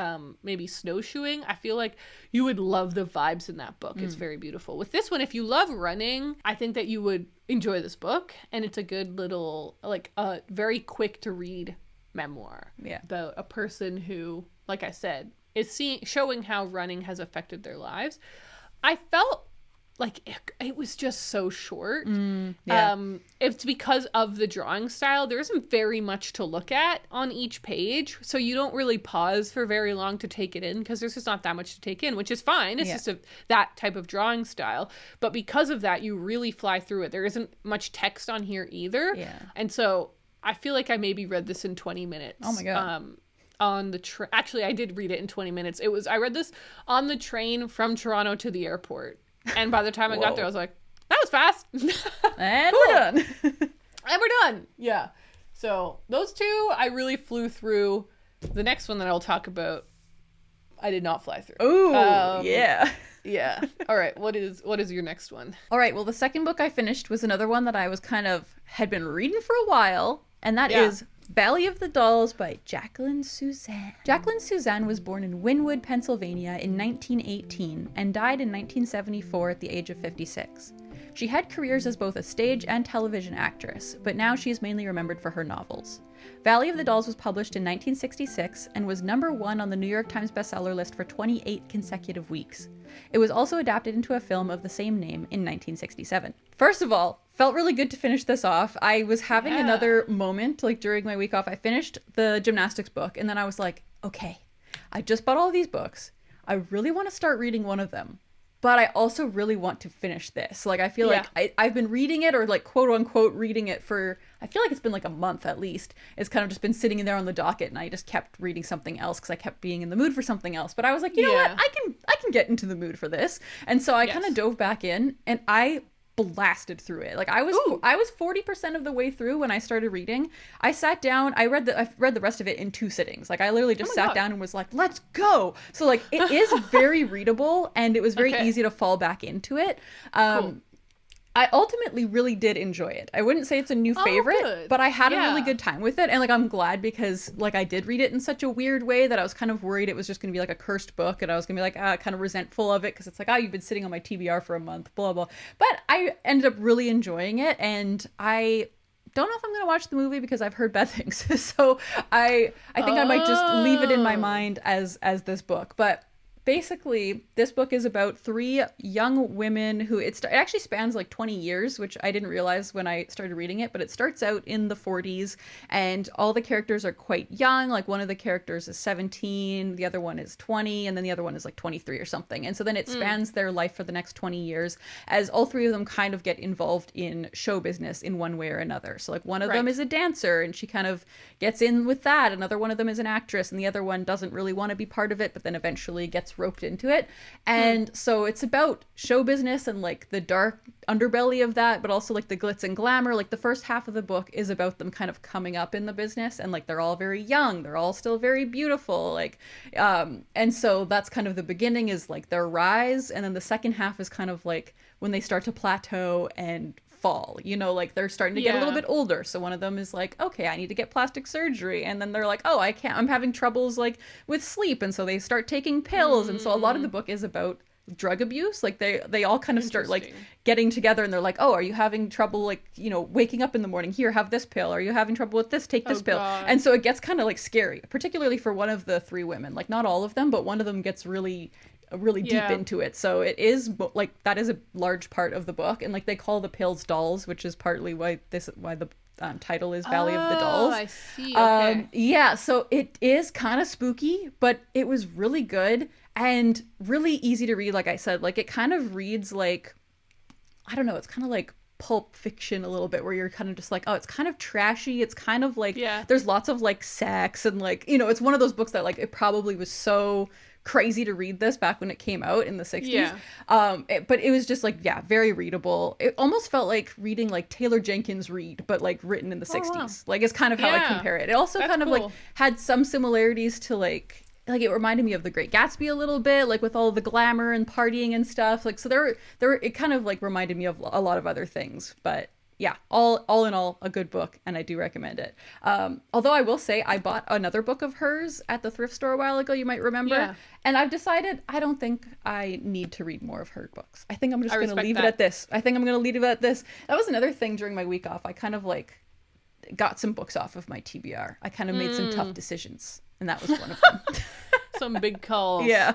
maybe snowshoeing, I feel like you would love the vibes in that book. It's very beautiful. With this one, if you love running, I think that you would enjoy this book, and it's a good little very quick to read memoir about a person who, like I said, is showing how running has affected their lives. I felt like it was just so short. It's because of the drawing style. There isn't very much to look at on each page, so you don't really pause for very long to take it in, because there's just not that much to take in, which is fine. It's just that type of drawing style. But because of that, you really fly through it. There isn't much text on here either. And so I feel like I maybe read this in 20 minutes. Oh my God. On the train. Actually, I did read it in 20 minutes. I read this on the train from Toronto to the airport. And by the time I got there, I was like, that was fast. And we're done. And we're done. Yeah. So those two, I really flew through. The next one that I'll talk about, I did not fly through. Ooh, yeah. Yeah. All right. What is your next one? All right. Well, the second book I finished was another one that I was had been reading for a while. And that is Valley of the Dolls by Jacqueline Suzanne. Jacqueline Suzanne was born in Wynwood, Pennsylvania in 1918 and died in 1974 at the age of 56. She had careers as both a stage and television actress, but now she is mainly remembered for her novels. Valley of the Dolls was published in 1966 and was #1 on the New York Times bestseller list for 28 consecutive weeks. It was also adapted into a film of the same name in 1967. First of all, felt really good to finish this off. I was having another moment during my week off. I finished the gymnastics book and then I was like, okay, I just bought all these books. I really want to start reading one of them. But I also really want to finish this. I feel like I've been reading it, or quote unquote reading it for, I feel like it's been a month at least. It's kind of just been sitting in there on the docket, and I just kept reading something else because I kept being in the mood for something else. But I was like, you know what? I can get into the mood for this. And so I kind of dove back in, and I blasted through it. I was 40% of the way through when I started reading. I sat down, I read the rest of it in 2 sittings. I literally just sat down and was like, let's go. So it is very readable, and it was very easy to fall back into it. Cool. I ultimately really did enjoy it. I wouldn't say it's a new favorite, but I had a really good time with it. And like, I'm glad because like I did read it in such a weird way that I was kind of worried it was just going to be like a cursed book. And I was going to be like, kind of resentful of it. Cause it's like, you've been sitting on my TBR for a month, blah, blah. But I ended up really enjoying it. And I don't know if I'm going to watch the movie because I've heard bad things. So I think I might just leave it in my mind as this book. But basically, this book is about 3 young women who it actually spans like 20 years, which I didn't realize when I started reading it, but it starts out in the 40s and all the characters are quite young. Like one of the characters is 17, the other one is 20, and then the other one is like 23 or something. And so then it spans their life for the next 20 years as all 3 of them kind of get involved in show business in one way or another. So like one of them is a dancer and she kind of gets in with that. Another one of them is an actress and the other one doesn't really want to be part of it, but then eventually gets roped into it. And so it's about show business and like the dark underbelly of that, but also like the glitz and glamour. Like the first half of the book is about them kind of coming up in the business and like they're all very young, they're all still very beautiful, like and so that's kind of the beginning is like their rise, and then the second half is kind of like when they start to plateau and fall, you know, like they're starting to get a little bit older. So one of them is like, okay, I need to get plastic surgery, and then they're like, oh, I can't, I'm having troubles like with sleep, and so they start taking pills. And so a lot of the book is about drug abuse. Like they all kind of start like getting together and they're like, oh, are you having trouble like, you know, waking up in the morning, here, have this pill, are you having trouble with this, take this pill. God. And so it gets kind of like scary, particularly for one of the 3 women, like not all of them, but one of them gets really deep into it. So it is like that is a large part of the book, and like they call the pills dolls, which is partly why the title is Valley of the Dolls. I see. Okay. Yeah, so it is kind of spooky, but it was really good and really easy to read. Like I said, like it kind of reads like, I don't know, it's kind of like Pulp Fiction a little bit, where you're kind of just like, oh, it's kind of trashy, it's kind of like there's lots of like sex and like, you know, it's one of those books that like it probably was so crazy to read this back when it came out in the 60s. But it was just like, very readable. It almost felt like reading like Taylor Jenkins Reid, but like written in the 60s. Wow. Like it's kind of how I compare it. It also kind of like had some similarities to like it reminded me of The Great Gatsby a little bit, like with all the glamour and partying and stuff. Like, so there it kind of like reminded me of a lot of other things, but yeah, all in all, a good book, and I do recommend it. Although I will say I bought another book of hers at the thrift store a while ago, you might remember, and I've decided I don't think I need to read more of her books. I think I'm just going to leave it at this. That was another thing during my week off. I kind of like got some books off of my TBR. I kind of made some tough decisions, and that was one of them. Some big calls. Yeah.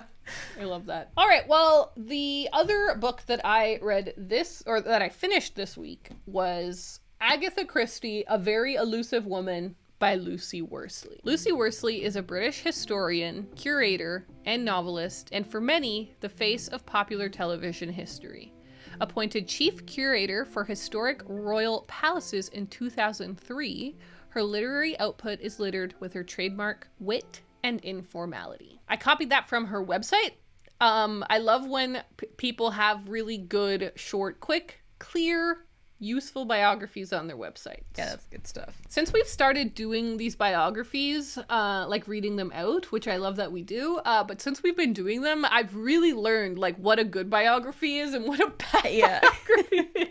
I love that. All right. Well, the other book that I read that I finished this week was Agatha Christie, A Very Elusive Woman by Lucy Worsley. Lucy Worsley is a British historian, curator, and novelist, and for many, the face of popular television history. Appointed chief curator for historic royal palaces in 2003, her literary output is littered with her trademark wit and informality. I copied that from her website. I love when people have really good, short, quick, clear, useful biographies on their websites. Yeah, that's good stuff. Since we've started doing these biographies, like reading them out, which I love that we do, but since we've been doing them, I've really learned like what a good biography is and what a bad biography is.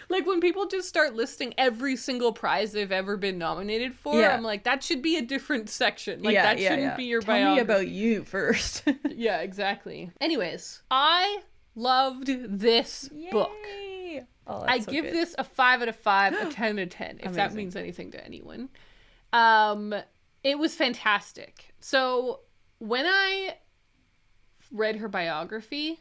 Like when people just start listing every single prize they've ever been nominated for, I'm like, that should be a different section. Like that shouldn't be your biography. Tell me about you first. Yeah, exactly. Anyways, I loved this book. Oh, I give this a 5 out of 5, a 10 out of 10, if that means anything to anyone. It was fantastic. So when I read her biography,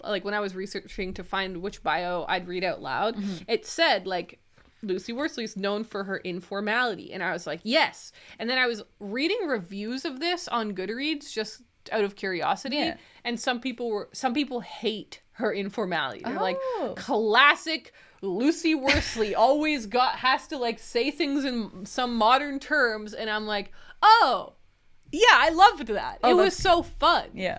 like when I was researching to find which bio I'd read out loud, it said like Lucy Worsley's known for her informality, and I was like, yes. And then I was reading reviews of this on Goodreads just out of curiosity, and some people hate her informality. They're like, classic Lucy Worsley always has to like say things in some modern terms, and I'm like, oh yeah, I loved that. It was so fun. Yeah.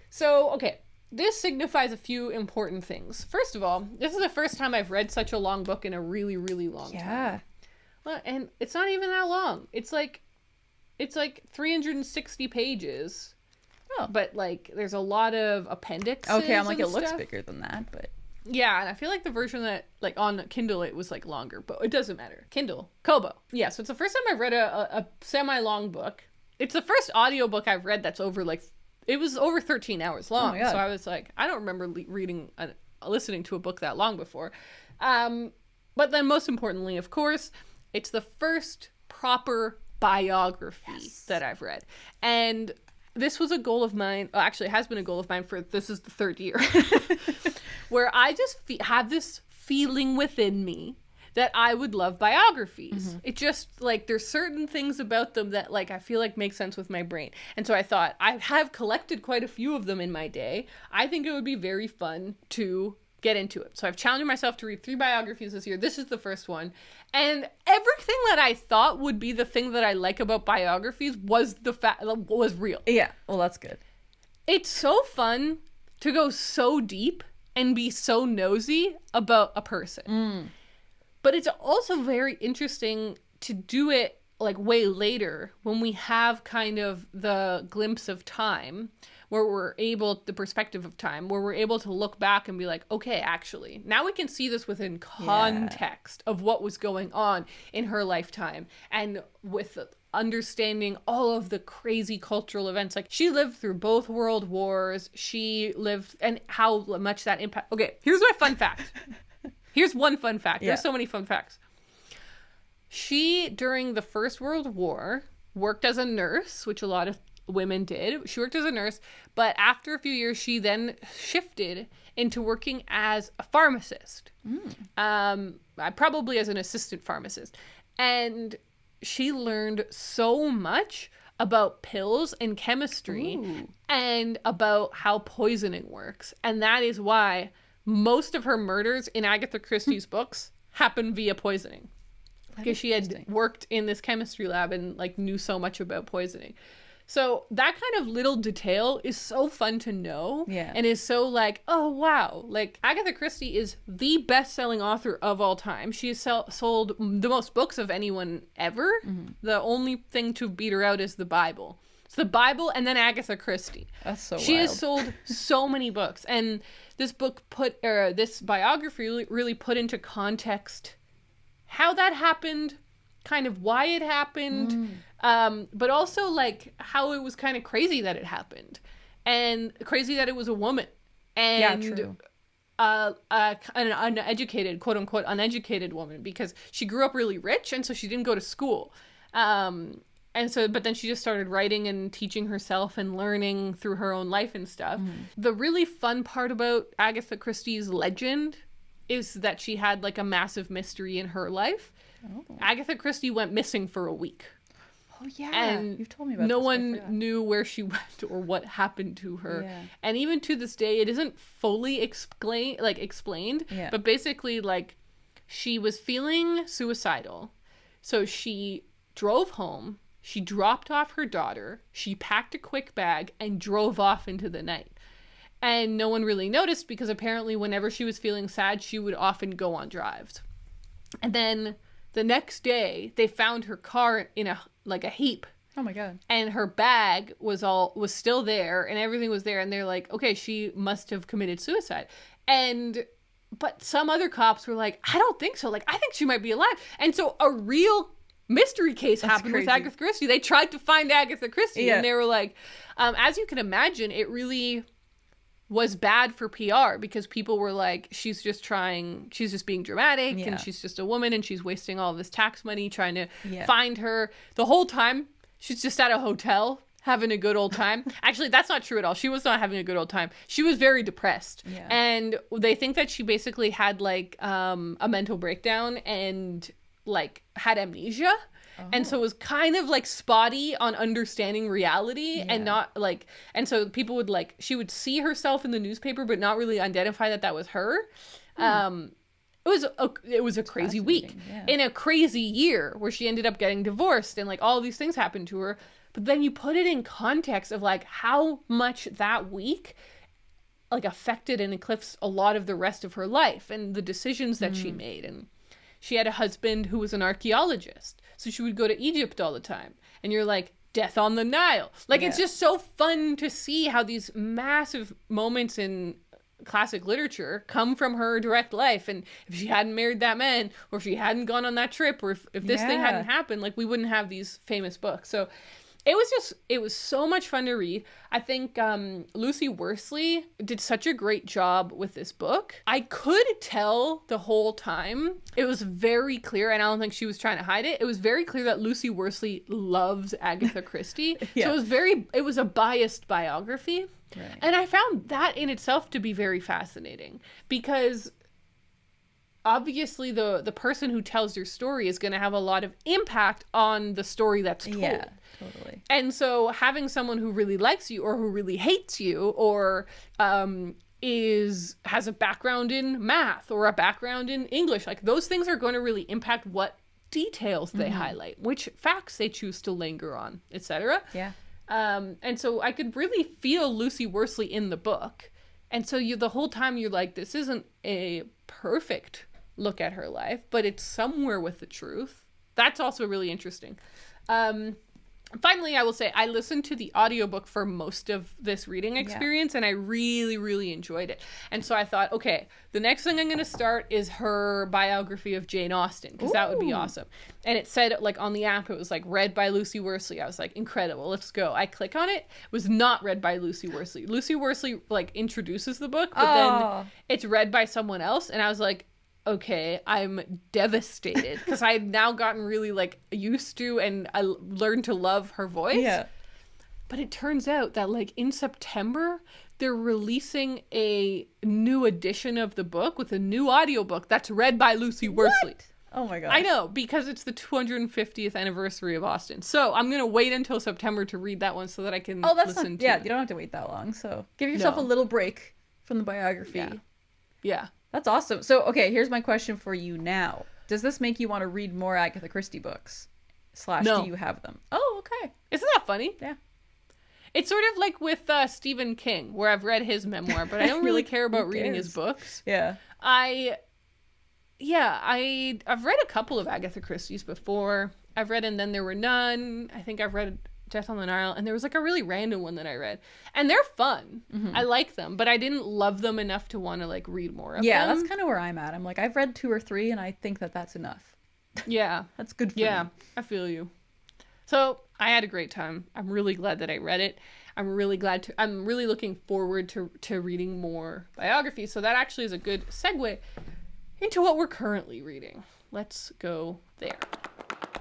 So okay, this signifies a few important things. First of all, this is the first time I've read such a long book in a really, really long time. Well, and it's not even that long. It's like 360 pages. Oh. But like there's a lot of appendixes. Okay, I'm like, and it looks stuff. bigger than that, but Yeah, and I feel like the version that, like, on Kindle, it was, like, longer, but it doesn't matter. Kindle. Kobo. Yeah, so it's the first time I've read a semi-long book. It's the first audiobook I've read that's over, like, it was over 13 hours long. Oh my God. So I was like, I don't remember listening to a book that long before. But then most importantly, of course, it's the first proper biography that I've read. And this was a goal of mine. Well, actually, it has been a goal of mine this is the third year. Where I just have this feeling within me that I would love biographies. Mm-hmm. It just, like, there's certain things about them that, like, I feel like make sense with my brain. And so I thought, I have collected quite a few of them in my day. I think it would be very fun to get into it. So I've challenged myself to read 3 biographies this year. This is the first one. And everything that I thought would be the thing that I like about biographies was was real. Yeah, well, that's good. It's so fun to go so deep and be so nosy about a person. But it's also very interesting to do it, like, way later when we have kind of the glimpse of time where the perspective of time, where we're able to look back and be like, okay, actually, now we can see this within context of what was going on in her lifetime, and with understanding all of the crazy cultural events. Like, she lived through both world wars, and how much that impact. Okay, here's my fun fact. Here's one fun fact. There's so many fun facts. She, during the First World War, worked as a nurse, which a lot of women did. She worked as a nurse, but after a few years, she then shifted into working as a pharmacist. Probably as an assistant pharmacist. And she learned so much about pills and chemistry and about how poisoning works. And that is why most of her murders in Agatha Christie's books happen via poisoning. Because she had worked in this chemistry lab and, like, knew so much about poisoning. So that kind of little detail is so fun to know. Yeah. And is so, like, oh, wow. Like, Agatha Christie is the best-selling author of all time. She has sold the most books of anyone ever. Mm-hmm. The only thing to beat her out is the Bible. It's the Bible and then Agatha Christie. That's so wild. She has sold so many books. And this this biography really put into context how that happened, kind of why it happened, but also, like, how it was kind of crazy that it happened, and crazy that it was a woman, and an uneducated, quote unquote, uneducated woman, because she grew up really rich, and so she didn't go to school, but then she just started writing and teaching herself and learning through her own life and stuff. The really fun part about Agatha Christie's legend is that she had, like, a massive mystery in her life. Agatha Christie went missing for a week. Oh, yeah. And you've told me about no one knew where she went or what happened to her. Yeah. And even to this day, it isn't fully explained. Yeah. But basically, like, she was feeling suicidal. So she drove home. She dropped off her daughter. She packed a quick bag and drove off into the night. And no one really noticed because apparently whenever she was feeling sad, she would often go on drives. And then the next day, they found her car in a heap. Oh my God. And her bag was still there and everything was there. And they're like, okay, she must have committed suicide. But some other cops were like, I don't think so. Like, I think she might be alive. And so a real mystery case happened with Agatha Christie. They tried to find Agatha Christie and they were like, as you can imagine, it really was bad for PR because people were like, she's just being dramatic and she's just a woman and she's wasting all this tax money trying to find her. The whole time, she's just at a hotel having a good old time. Actually, that's not true at all. She was not having a good old time. She was very depressed. Yeah. And they think that she basically had, like, a mental breakdown and, like, had amnesia. Oh. And so it was kind of, like, spotty on understanding reality and not, like, and so people would, like, she would see herself in the newspaper but not really identify that was her. It was a crazy week in a crazy year where she ended up getting divorced and, like, all these things happened to her. But then you put it in context of, like, how much that week, like, affected and eclipsed a lot of the rest of her life and the decisions that she made. And she had a husband who was an archaeologist. So she would go to Egypt all the time. And you're like, death on the Nile. Like, it's just so fun to see how these massive moments in classic literature come from her direct life. And if she hadn't married that man, or if she hadn't gone on that trip, or if this thing hadn't happened, like, we wouldn't have these famous books. So it was so much fun to read. I think Lucy Worsley did such a great job with this book. I could tell the whole time. It was very clear, and I don't think she was trying to hide it. It was very clear that Lucy Worsley loves Agatha Christie. So it was a biased biography. Right. And I found that in itself to be very fascinating, because obviously the person who tells your story is going to have a lot of impact on the story that's told. Yeah, totally. And so having someone who really likes you, or who really hates you, or has a background in math or a background in English, like, those things are going to really impact what details they highlight, which facts they choose to linger on, etc. Yeah. And so I could really feel Lucy Worsley in the book. And so the whole time you're like, this isn't a perfect look at her life, but it's somewhere with the truth. That's also really interesting. Finally, I will say I listened to the audiobook for most of this reading experience, and I really, really enjoyed it. And so I thought, okay, the next thing I'm going to start is her biography of Jane Austen, because that would be awesome. And it said, like, on the app, it was like read by Lucy Worsley. I was like, incredible, let's go. I click on it. It was not read by Lucy Worsley. Lucy Worsley, like, introduces the book, but then it's read by someone else. And I was like, okay, I'm devastated, because I had now gotten really, like, used to, and I learned to love her voice. Yeah. But it turns out that, like, in September, they're releasing a new edition of the book with a new audiobook that's read by Lucy Worsley. What? Oh my god. I know, because it's the 250th anniversary of Austen. So I'm going to wait until September to read that one so that I can listen to it. Yeah, you don't have to wait that long. So give yourself a little break from the biography. Yeah. That's awesome. So, okay, here's my question for you now. Does this make you want to read more Agatha Christie books? / do you have them? Oh, okay. Isn't that funny? Yeah. It's sort of like with Stephen King, where I've read his memoir, but I don't really care about reading his books. Yeah. I've read a couple of Agatha Christie's before. I've read And Then There Were None. I think I've read Death on the Nile, and there was, like, a really random one that I read, and they're fun. I like them, but I didn't love them enough to want to, like, read more of them. Yeah, that's kind of where I'm at. I'm like, I've read 2 or 3, and I think that's enough. Yeah. That's good for me. Yeah, I feel you. So I had a great time. I'm really glad that I read it. I'm really looking forward to reading more biographies. So that actually is a good segue into what we're currently reading. Let's go there.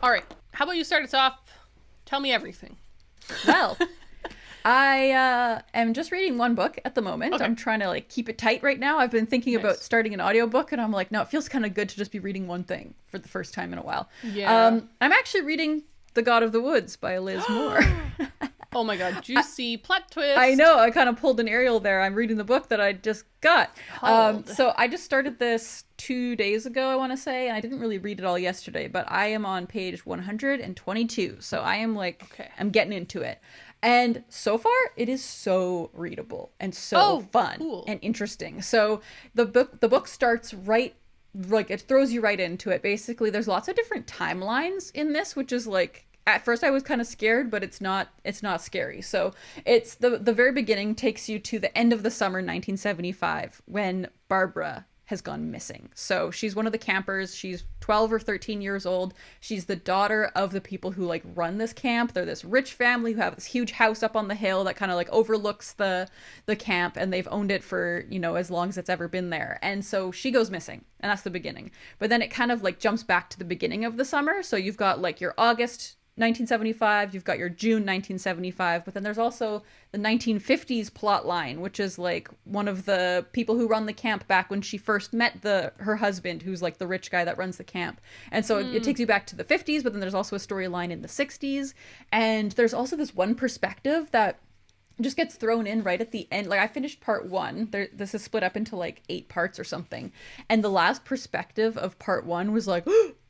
All right. How about you start us off? Tell me everything. Well, I am just reading one book at the moment. Okay. I'm trying to, like, keep it tight right now. I've been thinking about starting an audiobook, and I'm like, no, it feels kind of good to just be reading one thing for the first time in a while. Yeah. I'm actually reading The God of the Woods by Liz Moore. Oh my god, juicy plot twist. I know, I kind of pulled an Ariel there. I'm reading the book that I just got. So I just started this 2 days ago, I want to say, and I didn't really read it all yesterday, but I am on page 122. So I am I'm getting into it. And so far, it is so readable and so fun and interesting. So the book starts right, like, it throws you right into it. Basically, there's lots of different timelines in this, which is, like, at first I was kind of scared, but it's not scary. So it's the very beginning takes you to the end of the summer 1975 when Barbara has gone missing. So she's one of the campers. She's 12 or 13 years old. She's the daughter of the people who, like, run this camp. They're this rich family who have this huge house up on the hill that kind of, like, overlooks the camp, and they've owned it for, you know, as long as it's ever been there. And so she goes missing, and that's the beginning. But then it kind of, like, jumps back to the beginning of the summer. So you've got, like, your August 1975, you've got your June 1975, but then there's also the 1950s plot line, which is, like, one of the people who run the camp back when she first met her husband, who's, like, the rich guy that runs the camp. And so it takes you back to the 50s, but then there's also a storyline in the 60s, and there's also this one perspective that just gets thrown in right at the end. Like, I finished part 1. This is split up into, like, 8 parts or something, and the last perspective of part 1 was like,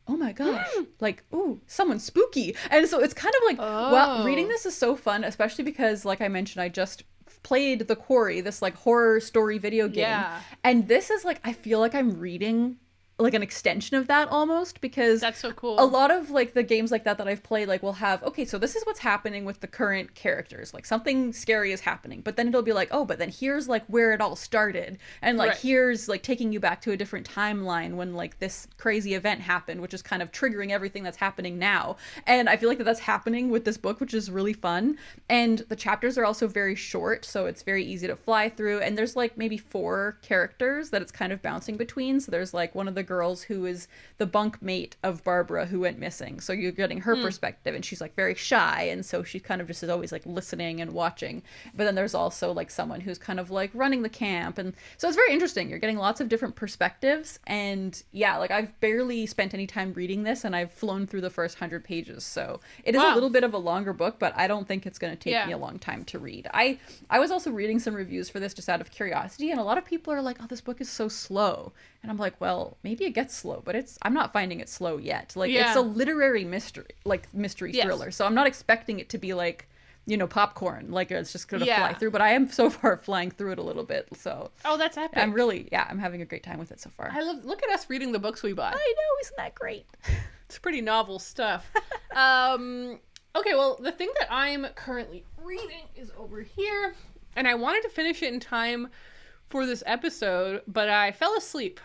oh my gosh, like, ooh, someone spooky. And so it's kind of like, wow, reading this is so fun, especially because, like I mentioned, I just played the Quarry, this, like, horror story video game. Yeah. And this is, like, I feel like I'm reading like an extension of that almost, because that's so cool. A lot of like the games like that I've played, like will have, okay, so this is what's happening with the current characters, like something scary is happening, but then it'll be like, oh, but then here's like where it all started, and like here's like taking you back to a different timeline when like this crazy event happened, which is kind of triggering everything that's happening now. And I feel like that's happening with this book, which is really fun. And the chapters are also very short, so it's very easy to fly through, and there's like maybe 4 characters that it's kind of bouncing between. So there's like one of the girls who is the bunk mate of Barbara who went missing, so you're getting her perspective, and she's like very shy, and so she kind of just is always like listening and watching. But then there's also like someone who's kind of like running the camp, and so it's very interesting. You're getting lots of different perspectives, and yeah, like I've barely spent any time reading this, and I've flown through the first 100 pages, so it is a little bit of a longer book, but I don't think it's going to take me a long time to read. I was also reading some reviews for this just out of curiosity, and a lot of people are like, oh, this book is so slow. And I'm like, well, maybe it gets slow, but I'm not finding it slow yet. Like, it's a literary mystery thriller. So I'm not expecting it to be like, you know, popcorn, like it's just going to fly through. But I am so far flying through it a little bit. So that's epic. I'm having a great time with it so far. Look at us reading the books we buy. I know, isn't that great? It's pretty novel stuff. Okay, well, the thing that I'm currently reading is over here, and I wanted to finish it in time for this episode, but I fell asleep.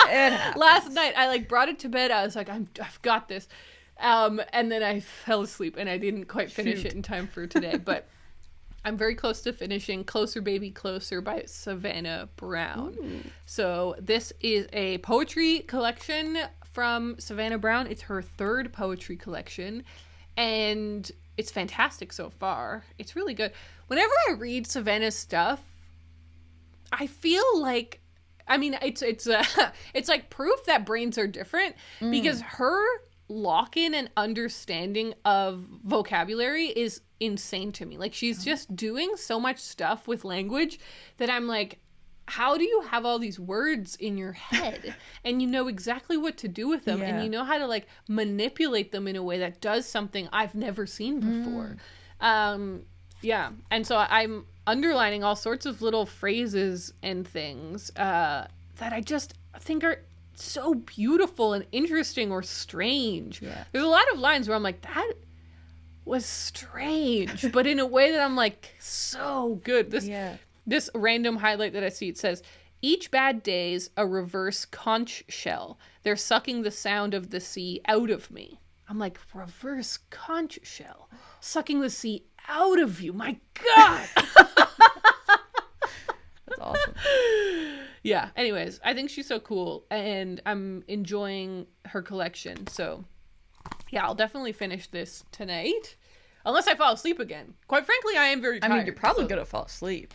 Last night. I like brought it to bed. I was like, I've got this. And then I fell asleep and I didn't quite finish it in time for today, but I'm very close to finishing Closer Baby Closer by Savannah Brown. Ooh. So this is a poetry collection from Savannah Brown. It's her 3rd poetry collection, and it's fantastic so far. It's really good. Whenever I read Savannah's stuff, I feel like, I mean, it's like proof that brains are different, because her lock-in and understanding of vocabulary is insane to me. Like, she's just doing so much stuff with language that I'm like, how do you have all these words in your head and you know exactly what to do with them, and you know how to like manipulate them in a way that does something I've never seen before. And so I'm underlining all sorts of little phrases and things that I just think are so beautiful and interesting or strange. There's a lot of lines where I'm like, that was strange, but in a way that I'm like, so good. This random highlight that I see, it says, each bad day's a reverse conch shell. They're sucking the sound of the sea out of me. I'm like, reverse conch shell? Sucking the sea out of you? My God! That's awesome. Yeah, anyways, I think she's so cool, and I'm enjoying her collection. So, yeah, I'll definitely finish this tonight. Unless I fall asleep again. Quite frankly, I am very tired. I mean, you're probably going to fall asleep.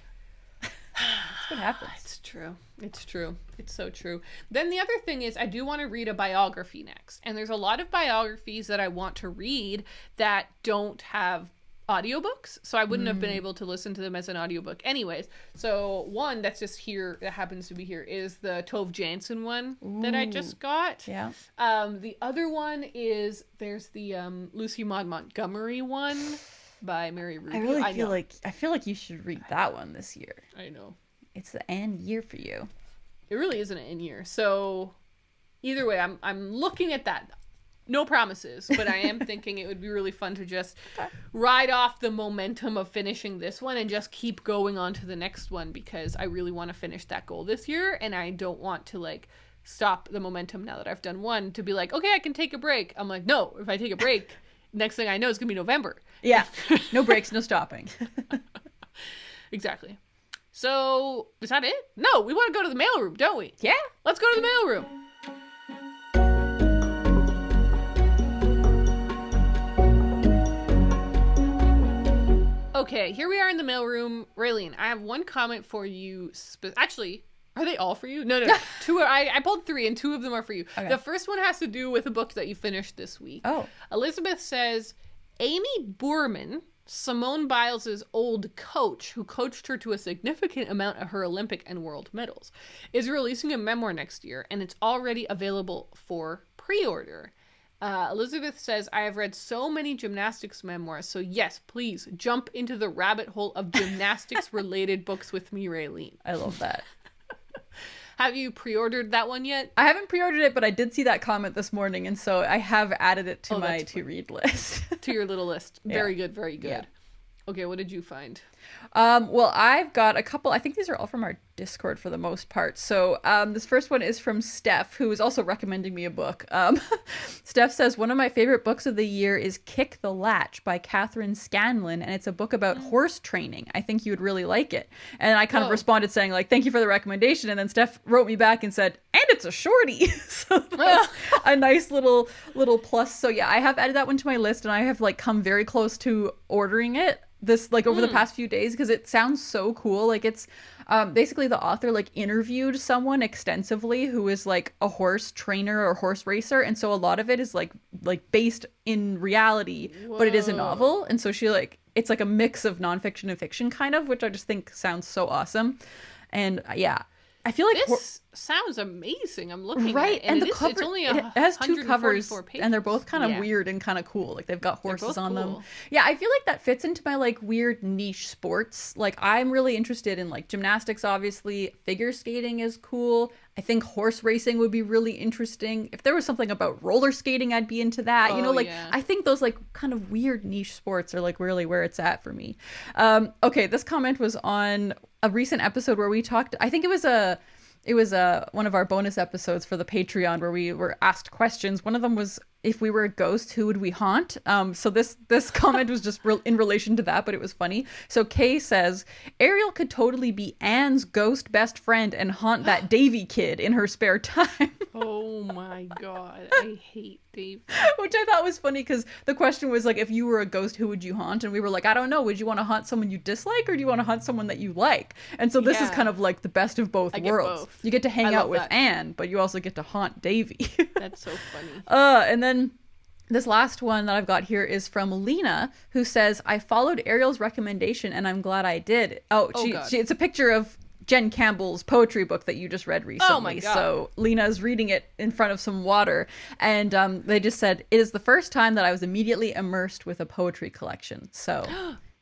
That's what happens. It's true. It's true. It's so true. Then the other thing is, I do want to read a biography next. And there's a lot of biographies that I want to read that don't have audiobooks, so I wouldn't have been able to listen to them as an audiobook anyways. So one that's just here, that happens to be here, is the Tove Jansson one that I just got. Yeah. The other one is, there's the Lucy Maud Montgomery one by Mary Rubio. I feel like you should read that one this year. I know. It's the end year for you. It really is an end year. So either way, I'm looking at that. No promises, but I am thinking it would be really fun to just ride off the momentum of finishing this one and just keep going on to the next one, because I really want to finish that goal this year, and I don't want to like stop the momentum now that I've done one to be like, okay, I can take a break. I'm like, no, if I take a break, next thing I know, it's gonna be November. Yeah. No breaks, no stopping. Exactly. So is that it? No, we want to go to the mailroom, don't we? Yeah. Let's go to the mailroom. Okay, here we are in the mailroom. Raylene, I have one comment for you. Actually, are they all for you? No. Two. I pulled 3, and 2 of them are for you. Okay. The first one has to do with a book that you finished this week. Oh. Elizabeth says, Amy Boorman, Simone Biles' old coach, who coached her to a significant amount of her Olympic and world medals, is releasing a memoir next year, and it's already available for pre-order. Elizabeth says, I have read so many gymnastics memoirs, so yes, please jump into the rabbit hole of gymnastics-related books with me, Raylene. I love that. Have you pre-ordered that one yet? I haven't pre-ordered it, but I did see that comment this morning, and so I have added it to my to-read list. To your little list. Very good, very good. Yeah. Okay, what did you find? Well, I've got a couple. I think these are all from our Discord for the most part. So this first one is from Steph, who is also recommending me a book. Steph says, one of my favorite books of the year is Kick the Latch by Catherine Scanlon, and it's a book about horse training. I think you would really like it. And I kind of responded saying, like, thank you for the recommendation. And then Steph wrote me back and said, and it's a shorty. So that's a nice little plus. So yeah, I have added that one to my list, and I have like come very close to ordering it over the past few days, because it sounds so cool. Like, it's basically the author like interviewed someone extensively who is like a horse trainer or horse racer, and so a lot of it is like based in reality. Whoa. But it is a novel, and so it's like a mix of nonfiction and fiction kind of, which I just think sounds so awesome. And yeah, I feel like this sounds amazing. I'm looking right, at it, and the cover, it's only it has 2 covers, pages. and they're both kind of weird and kind of cool. Like, they've got horses on them. Yeah, I feel like that fits into my like weird niche sports. Like, I'm really interested in like gymnastics, obviously. Figure skating is cool. I think horse racing would be really interesting. If there was something about roller skating, I'd be into that. I think those like kind of weird niche sports are like really where it's at for me. Okay, this comment was on a recent episode where we talked, I think it was one of our bonus episodes for the Patreon where we were asked questions. One of them was, if we were a ghost, who would we haunt? So this comment was just in relation to that, but it was funny. So Kay says, Ariel could totally be Anne's ghost best friend and haunt that Davy kid in her spare time. Oh my god, I hate Davy. Which I thought was funny, because the question was like, if you were a ghost, who would you haunt? And we were like, I don't know. Would you want to haunt someone you dislike, or do you want to haunt someone that you like? And so this is kind of like the best of both worlds. You get to hang out with Anne, but you also get to haunt Davy. That's so funny. And then this last one that I've got here is from Lena, who says, I followed Ariel's recommendation and I'm glad I did. It's a picture of Jen Campbell's poetry book that you just read recently. Oh my God. So Lena's reading it in front of some water, and they just said, it is the first time that I was immediately immersed with a poetry collection. So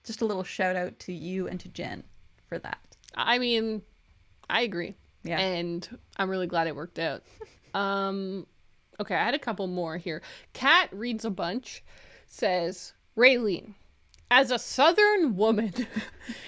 just a little shout out to you and to Jen for that. I mean, I agree. Yeah. And I'm really glad it worked out. Okay, I had a couple more here. Kat reads a bunch, says, Raylene, as a Southern woman,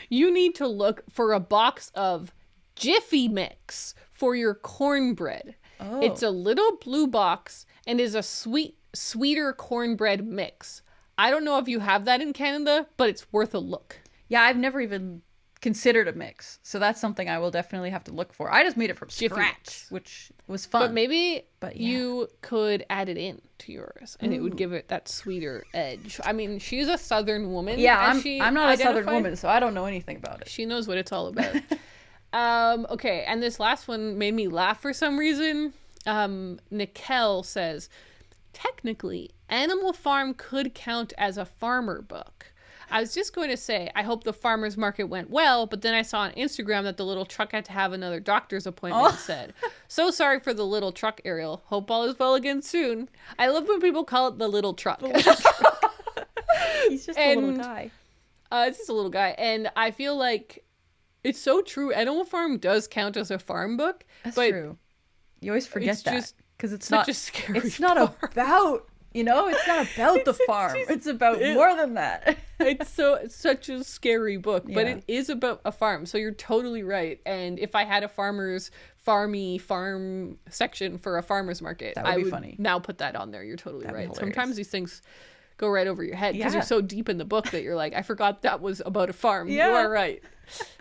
you need to look for a box of Jiffy Mix for your cornbread. Oh. It's a little blue box and is a sweeter cornbread mix. I don't know if you have that in Canada, but it's worth a look. Yeah, I've never even considered a mix, so that's something I will definitely have to look for. I just made it from scratch, which was fun. But maybe you could add it in to yours, and it would give it that sweeter edge. I mean, she's a Southern woman. Yeah, I'm not a Southern woman, so I don't know anything about it. She knows what it's all about. Okay, and this last one made me laugh for some reason. Nikel says, technically, Animal Farm could count as a farmer book. I was just going to say, I hope the farmer's market went well, but then I saw on Instagram that the little truck had to have another doctor's appointment said. So sorry for the little truck, Ariel. Hope all is well again soon. I love when people call it the little truck. He's just a little guy. It's just a little guy. And I feel like it's so true. Animal Farm does count as a farm book. That's true. You always forget that. Because it's such a scary It's not about... it's not about the farm. It's about more than that. It's such a scary book, but it is about a farm. So you're totally right. And if I had a farm section for a farmer's market, I would funny. Now put that on there. You're totally right. Sometimes these things go right over your head because you're so deep in the book that you're like, I forgot that was about a farm. Yeah. You are right.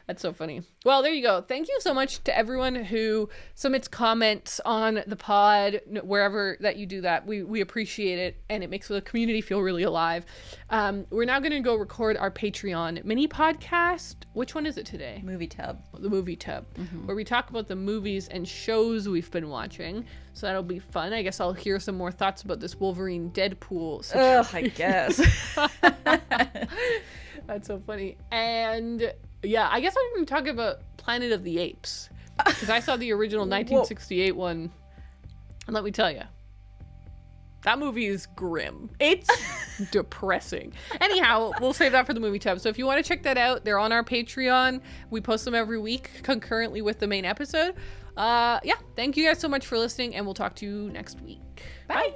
That's so funny. Well, there you go. Thank you so much to everyone who submits comments on the pod, wherever that you do that. We appreciate it, and it makes the community feel really alive. We're now going to go record our Patreon mini podcast. Which one is it today? Movie Tub. The Movie Tub, where we talk about the movies and shows we've been watching. So that'll be fun. I guess I'll hear some more thoughts about this Wolverine Deadpool situation. Ugh, I guess. That's so funny. And... yeah, I guess I'm going to talk about Planet of the Apes, because I saw the original 1968 one, and let me tell you, that movie is grim. It's depressing. Anyhow, we'll save that for the Movie Tub. So if you want to check that out, they're on our Patreon. We post them every week concurrently with the main episode. Yeah, thank you guys so much for listening, and we'll talk to you next week. Bye.